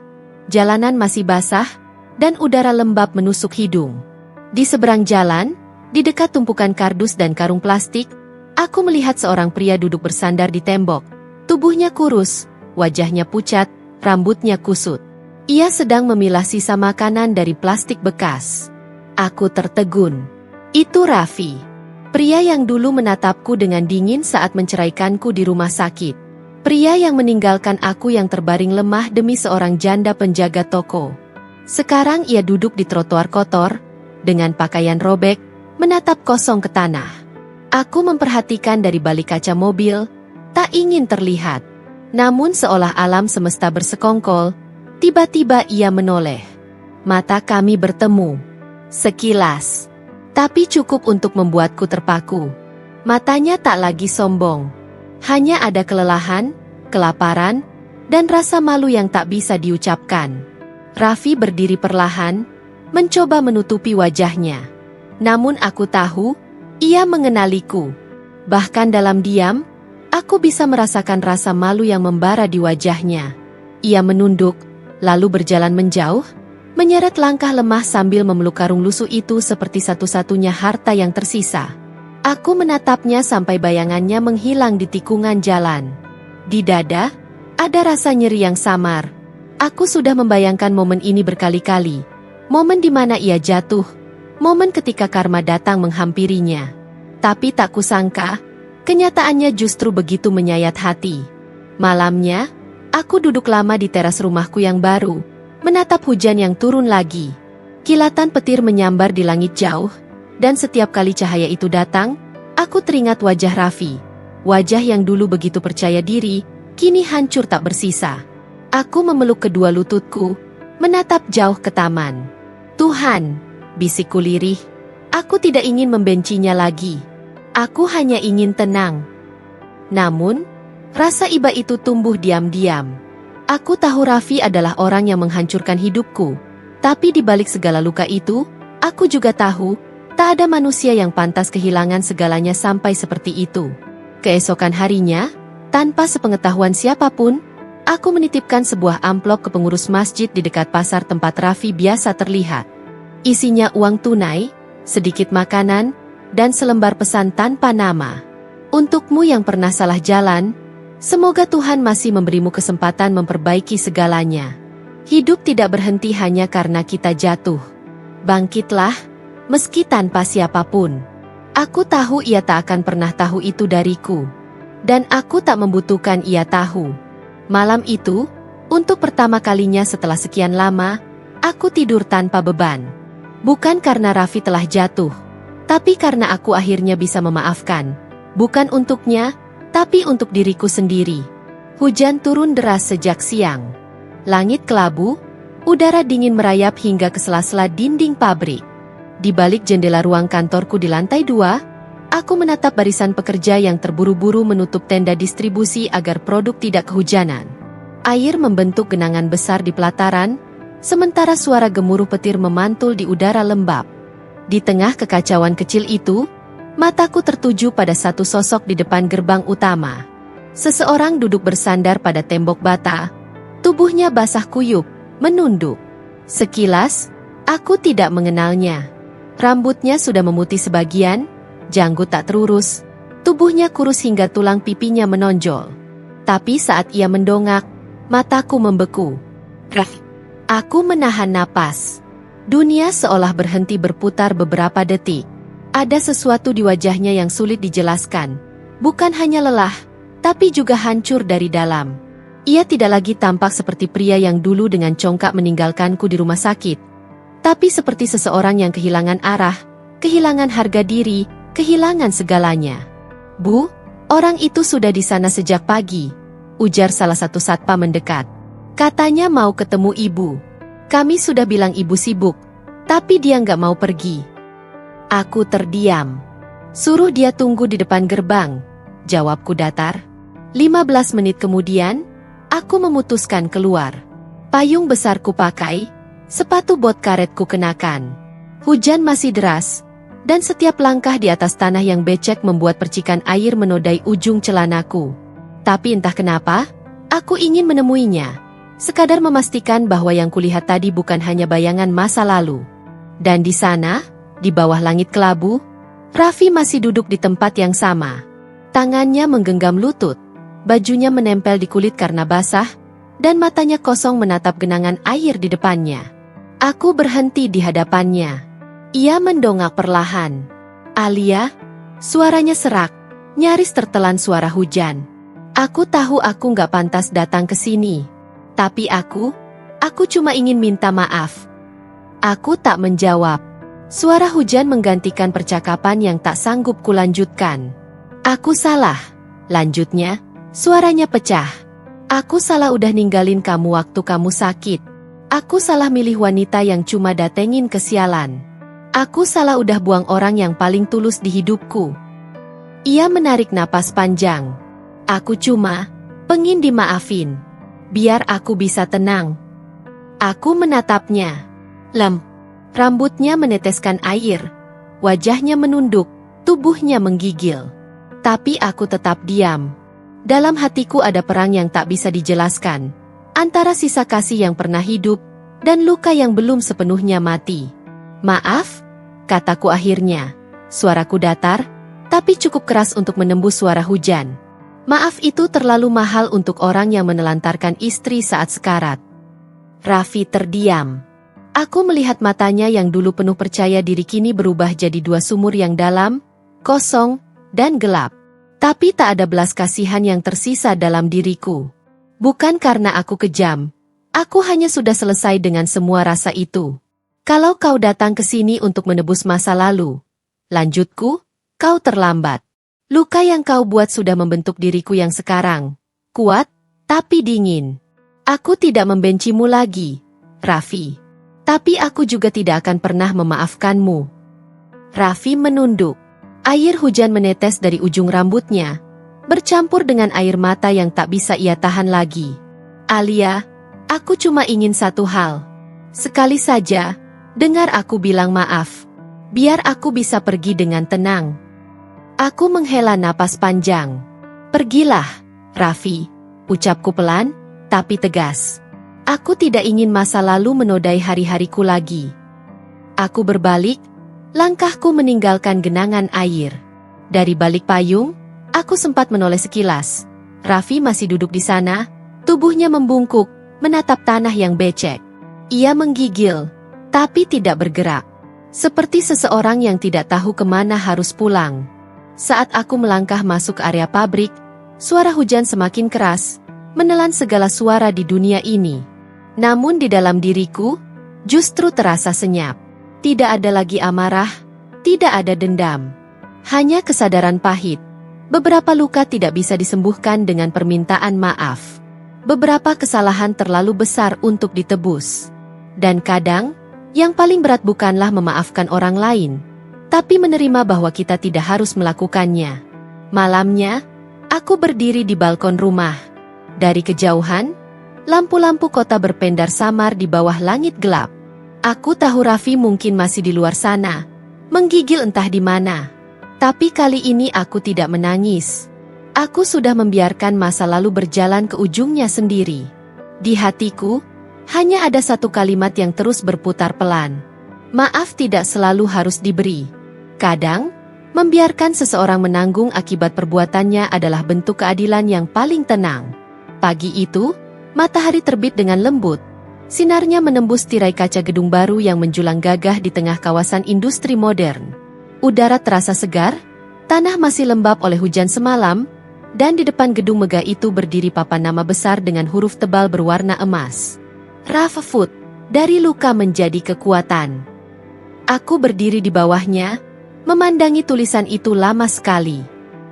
jalanan masih basah, dan udara lembab menusuk hidung. Di seberang jalan, di dekat tumpukan kardus dan karung plastik, aku melihat seorang pria duduk bersandar di tembok. Tubuhnya kurus, wajahnya pucat, rambutnya kusut. Ia sedang memilah sisa makanan dari plastik bekas. Aku tertegun. Itu Raffi. Pria yang dulu menatapku dengan dingin saat menceraikanku di rumah sakit. Pria yang meninggalkan aku yang terbaring lemah demi seorang janda penjaga toko. Sekarang ia duduk di trotoar kotor, dengan pakaian robek, menatap kosong ke tanah. Aku memperhatikan dari balik kaca mobil, tak ingin terlihat. Namun seolah alam semesta bersekongkol, tiba-tiba ia menoleh. Mata kami bertemu. Sekilas. Tapi cukup untuk membuatku terpaku. Matanya tak lagi sombong. Hanya ada kelelahan, kelaparan, dan rasa malu yang tak bisa diucapkan. Raffi berdiri perlahan, mencoba menutupi wajahnya. Namun aku tahu, ia mengenaliku. Bahkan dalam diam, aku bisa merasakan rasa malu yang membara di wajahnya. Ia menunduk, lalu berjalan menjauh, menyeret langkah lemah sambil memeluk karung lusuh itu seperti satu-satunya harta yang tersisa. Aku menatapnya sampai bayangannya menghilang di tikungan jalan. Di dada, ada rasa nyeri yang samar. Aku sudah membayangkan momen ini berkali-kali. Momen di mana ia jatuh, momen ketika karma datang menghampirinya. Tapi tak kusangka, kenyataannya justru begitu menyayat hati. Malamnya, aku duduk lama di teras rumahku yang baru, menatap hujan yang turun lagi. Kilatan petir menyambar di langit jauh, dan setiap kali cahaya itu datang, aku teringat wajah Raffi. Wajah yang dulu begitu percaya diri, kini hancur tak bersisa. Aku memeluk kedua lututku, menatap jauh ke taman. Tuhan, bisikku lirih, aku tidak ingin membencinya lagi. Aku hanya ingin tenang. Namun, rasa iba itu tumbuh diam-diam. Aku tahu Raffi adalah orang yang menghancurkan hidupku. Tapi di balik segala luka itu, aku juga tahu, tak ada manusia yang pantas kehilangan segalanya sampai seperti itu. Keesokan harinya, tanpa sepengetahuan siapapun, aku menitipkan sebuah amplop ke pengurus masjid di dekat pasar tempat Raffi biasa terlihat. Isinya uang tunai, sedikit makanan, dan selembar pesan tanpa nama. Untukmu yang pernah salah jalan, semoga Tuhan masih memberimu kesempatan memperbaiki segalanya. Hidup tidak berhenti hanya karena kita jatuh. Bangkitlah, meski tanpa siapapun. Aku tahu ia tak akan pernah tahu itu dariku. Dan aku tak membutuhkan ia tahu. Malam itu, untuk pertama kalinya setelah sekian lama, aku tidur tanpa beban. Bukan karena Raffi telah jatuh, tapi karena aku akhirnya bisa memaafkan. Bukan untuknya, tapi untuk diriku sendiri. Hujan turun deras sejak siang. Langit kelabu, udara dingin merayap hingga ke sela-sela dinding pabrik. Di balik jendela ruang kantorku di lantai 2, aku menatap barisan pekerja yang terburu-buru menutup tenda distribusi agar produk tidak kehujanan. Air membentuk genangan besar di pelataran, sementara suara gemuruh petir memantul di udara lembab. Di tengah kekacauan kecil itu, mataku tertuju pada satu sosok di depan gerbang utama. Seseorang duduk bersandar pada tembok bata. Tubuhnya basah kuyup, menunduk. Sekilas, aku tidak mengenalnya. Rambutnya sudah memutih sebagian, janggut tak terurus, tubuhnya kurus hingga tulang pipinya menonjol. Tapi saat ia mendongak, mataku membeku. Aku menahan napas. Dunia seolah berhenti berputar beberapa detik. Ada sesuatu di wajahnya yang sulit dijelaskan. Bukan hanya lelah, tapi juga hancur dari dalam. Ia tidak lagi tampak seperti pria yang dulu dengan congkak meninggalkanku di rumah sakit. Tapi seperti seseorang yang kehilangan arah, kehilangan harga diri, kehilangan segalanya. Bu, orang itu sudah di sana sejak pagi, ujar salah satu satpam mendekat. Katanya mau ketemu ibu. Kami sudah bilang ibu sibuk, tapi dia nggak mau pergi. Aku terdiam. Suruh dia tunggu di depan gerbang, jawabku datar. 15 menit kemudian, aku memutuskan keluar. Payung besar ku pakai, sepatu bot karet ku kenakan. Hujan masih deras, dan setiap langkah di atas tanah yang becek membuat percikan air menodai ujung celanaku. Tapi entah kenapa, aku ingin menemuinya. Sekadar memastikan bahwa yang kulihat tadi bukan hanya bayangan masa lalu. Dan di sana, di bawah langit kelabu, Raffi masih duduk di tempat yang sama. Tangannya menggenggam lutut. Bajunya menempel di kulit karena basah, dan matanya kosong menatap genangan air di depannya. Aku berhenti di hadapannya. Ia mendongak perlahan. Alia, suaranya serak, nyaris tertelan suara hujan. Aku tahu aku nggak pantas datang ke sini. Tapi aku cuma ingin minta maaf. Aku tak menjawab. Suara hujan menggantikan percakapan yang tak sanggup kulanjutkan. Aku salah, lanjutnya. Suaranya pecah. Aku salah udah ninggalin kamu waktu kamu sakit. Aku salah milih wanita yang cuma datengin kesialan. Aku salah udah buang orang yang paling tulus di hidupku. Ia menarik napas panjang. Aku cuma pengen dimaafin. Biar aku bisa tenang. Aku menatapnya. Rambutnya meneteskan air. Wajahnya menunduk, tubuhnya menggigil. Tapi aku tetap diam. Dalam hatiku ada perang yang tak bisa dijelaskan, antara sisa kasih yang pernah hidup, dan luka yang belum sepenuhnya mati. Maaf, kataku akhirnya. Suaraku datar, tapi cukup keras untuk menembus suara hujan. Maaf itu terlalu mahal untuk orang yang menelantarkan istri saat sekarat. Raffi terdiam. Aku melihat matanya yang dulu penuh percaya diri kini berubah jadi dua sumur yang dalam, kosong, dan gelap. Tapi tak ada belas kasihan yang tersisa dalam diriku. Bukan karena aku kejam. Aku hanya sudah selesai dengan semua rasa itu. Kalau kau datang ke sini untuk menebus masa lalu, lanjutku, kau terlambat. Luka yang kau buat sudah membentuk diriku yang sekarang. Kuat, tapi dingin. Aku tidak membencimu lagi, Raffi. Tapi aku juga tidak akan pernah memaafkanmu. Raffi menunduk. Air hujan menetes dari ujung rambutnya, bercampur dengan air mata yang tak bisa ia tahan lagi. Alia, aku cuma ingin satu hal. Sekali saja, dengar aku bilang maaf. Biar aku bisa pergi dengan tenang. Aku menghela napas panjang. Pergilah, Raffi, ucapku pelan, tapi tegas. Aku tidak ingin masa lalu menodai hari-hariku lagi. Aku berbalik, langkahku meninggalkan genangan air. Dari balik payung, aku sempat menoleh sekilas. Raffi masih duduk di sana, tubuhnya membungkuk, menatap tanah yang becek. Ia menggigil, tapi tidak bergerak. Seperti seseorang yang tidak tahu kemana harus pulang. Saat aku melangkah masuk ke area pabrik, suara hujan semakin keras, menelan segala suara di dunia ini. Namun di dalam diriku, justru terasa senyap. Tidak ada lagi amarah, tidak ada dendam. Hanya kesadaran pahit. Beberapa luka tidak bisa disembuhkan dengan permintaan maaf. Beberapa kesalahan terlalu besar untuk ditebus. Dan kadang, yang paling berat bukanlah memaafkan orang lain, tapi menerima bahwa kita tidak harus melakukannya. Malamnya, aku berdiri di balkon rumah. Dari kejauhan, lampu-lampu kota berpendar samar di bawah langit gelap. Aku tahu Raffi mungkin masih di luar sana, menggigil entah di mana. Tapi kali ini aku tidak menangis. Aku sudah membiarkan masa lalu berjalan ke ujungnya sendiri. Di hatiku, hanya ada satu kalimat yang terus berputar pelan. Maaf tidak selalu harus diberi. Kadang, membiarkan seseorang menanggung akibat perbuatannya adalah bentuk keadilan yang paling tenang. Pagi itu, matahari terbit dengan lembut. Sinarnya menembus tirai kaca gedung baru yang menjulang gagah di tengah kawasan industri modern. Udara terasa segar, tanah masih lembab oleh hujan semalam, dan di depan gedung megah itu berdiri papan nama besar dengan huruf tebal berwarna emas. Raffi Food, dari luka menjadi kekuatan. Aku berdiri di bawahnya, memandangi tulisan itu lama sekali.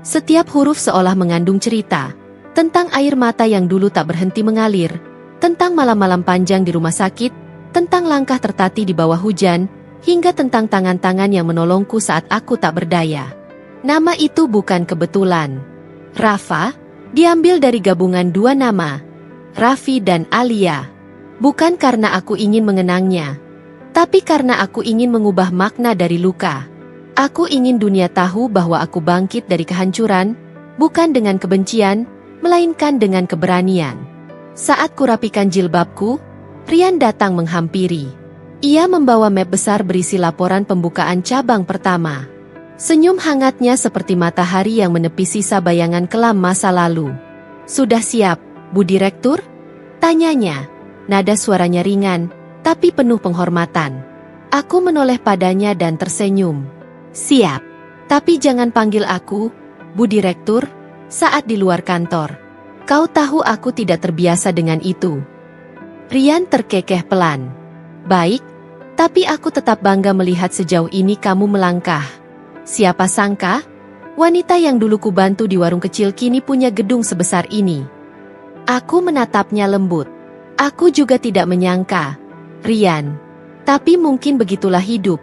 Setiap huruf seolah mengandung cerita, tentang air mata yang dulu tak berhenti mengalir, tentang malam-malam panjang di rumah sakit, tentang langkah tertatih di bawah hujan, hingga tentang tangan-tangan yang menolongku saat aku tak berdaya. Nama itu bukan kebetulan. Rafa, diambil dari gabungan dua nama, Raffi dan Alia. Bukan karena aku ingin mengenangnya, tapi karena aku ingin mengubah makna dari luka. Aku ingin dunia tahu bahwa aku bangkit dari kehancuran, bukan dengan kebencian, melainkan dengan keberanian. Saat kurapikan jilbabku, Rian datang menghampiri. Ia membawa map besar berisi laporan pembukaan cabang pertama. Senyum hangatnya seperti matahari yang menepi sisa bayangan kelam masa lalu. Sudah siap, Bu Direktur? Tanyanya. Nada suaranya ringan, tapi penuh penghormatan. Aku menoleh padanya dan tersenyum. Siap. Tapi jangan panggil aku, Bu Direktur, saat di luar kantor. Kau tahu aku tidak terbiasa dengan itu. Rian terkekeh pelan. Baik, tapi aku tetap bangga melihat sejauh ini kamu melangkah. Siapa sangka, wanita yang dulu kubantu di warung kecil kini punya gedung sebesar ini. Aku menatapnya lembut. Aku juga tidak menyangka, Rian. Tapi mungkin begitulah hidup.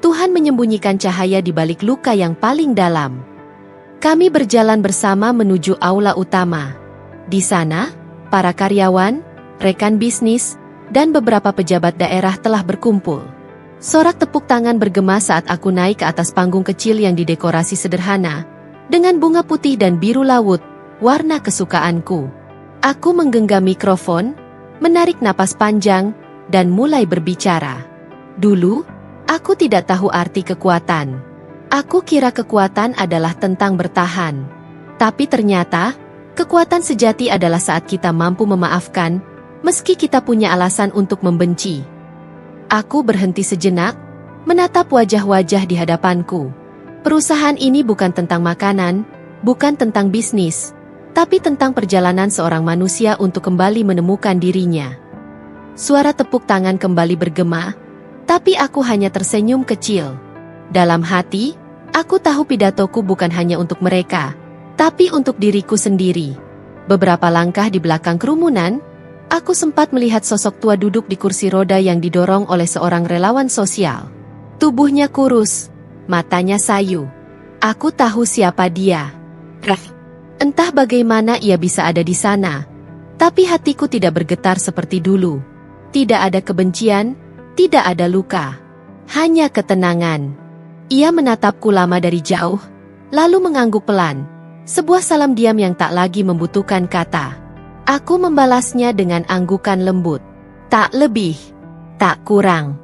Tuhan menyembunyikan cahaya di balik luka yang paling dalam. Kami berjalan bersama menuju aula utama. Di sana, para karyawan, rekan bisnis, dan beberapa pejabat daerah telah berkumpul. Sorak tepuk tangan bergema saat aku naik ke atas panggung kecil yang didekorasi sederhana, dengan bunga putih dan biru laut, warna kesukaanku. Aku menggenggam mikrofon, menarik napas panjang, dan mulai berbicara. Dulu, aku tidak tahu arti kekuatan. Aku kira kekuatan adalah tentang bertahan. Tapi ternyata, kekuatan sejati adalah saat kita mampu memaafkan, meski kita punya alasan untuk membenci. Aku berhenti sejenak, menatap wajah-wajah di hadapanku. Perusahaan ini bukan tentang makanan, bukan tentang bisnis, tapi tentang perjalanan seorang manusia untuk kembali menemukan dirinya. Suara tepuk tangan kembali bergema, tapi aku hanya tersenyum kecil. Dalam hati, aku tahu pidatoku bukan hanya untuk mereka, tapi untuk diriku sendiri. Beberapa langkah di belakang kerumunan, aku sempat melihat sosok tua duduk di kursi roda yang didorong oleh seorang relawan sosial. Tubuhnya kurus, matanya sayu, Aku tahu siapa dia. Entah bagaimana ia bisa ada di sana, tapi hatiku tidak bergetar seperti dulu. Tidak ada kebencian, tidak ada luka, hanya ketenangan. Ia menatapku lama dari jauh, lalu mengangguk pelan. Sebuah salam diam yang tak lagi membutuhkan kata. Aku membalasnya dengan anggukan lembut. Tak lebih, tak kurang.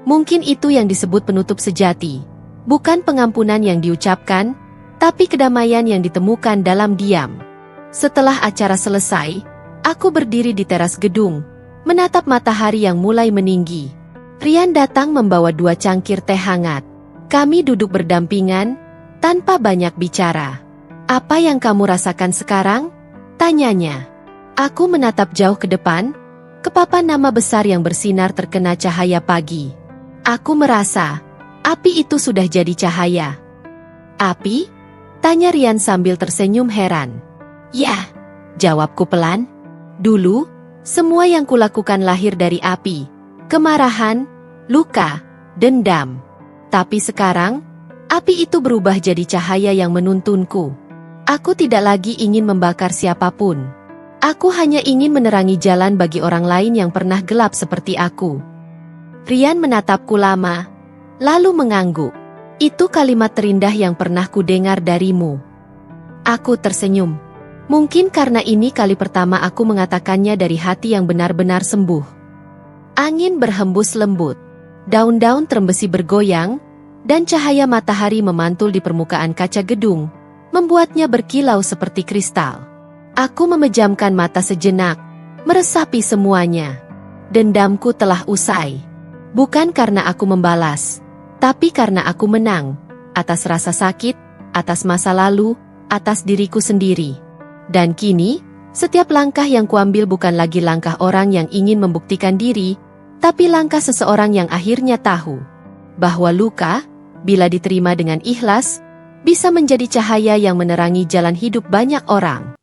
Mungkin itu yang disebut penutup sejati. Bukan pengampunan yang diucapkan, tapi kedamaian yang ditemukan dalam diam. Setelah acara selesai, aku berdiri di teras gedung, menatap matahari yang mulai meninggi. Rian datang membawa 2 cangkir teh hangat. Kami duduk berdampingan, tanpa banyak bicara. Apa yang kamu rasakan sekarang? Tanyanya. Aku menatap jauh ke depan, ke papan nama besar yang bersinar terkena cahaya pagi. Aku merasa, api itu sudah jadi cahaya. Api? Tanya Rian sambil tersenyum heran. Ya, jawabku pelan. Dulu, semua yang kulakukan lahir dari api. Kemarahan, luka, dendam. Tapi sekarang, api itu berubah jadi cahaya yang menuntunku. Aku tidak lagi ingin membakar siapapun. Aku hanya ingin menerangi jalan bagi orang lain yang pernah gelap seperti aku. Rian menatapku lama, lalu mengangguk. Itu kalimat terindah yang pernah kudengar darimu. Aku tersenyum. Mungkin karena ini kali pertama aku mengatakannya dari hati yang benar-benar sembuh. Angin berhembus lembut. Daun-daun terembesi bergoyang, dan cahaya matahari memantul di permukaan kaca gedung, membuatnya berkilau seperti kristal. Aku memejamkan mata sejenak, meresapi semuanya. Dendamku telah usai. Bukan karena aku membalas, tapi karena aku menang, atas rasa sakit, atas masa lalu, atas diriku sendiri. Dan kini, setiap langkah yang kuambil bukan lagi langkah orang yang ingin membuktikan diri, tapi langkah seseorang yang akhirnya tahu bahwa luka, bila diterima dengan ikhlas, bisa menjadi cahaya yang menerangi jalan hidup banyak orang.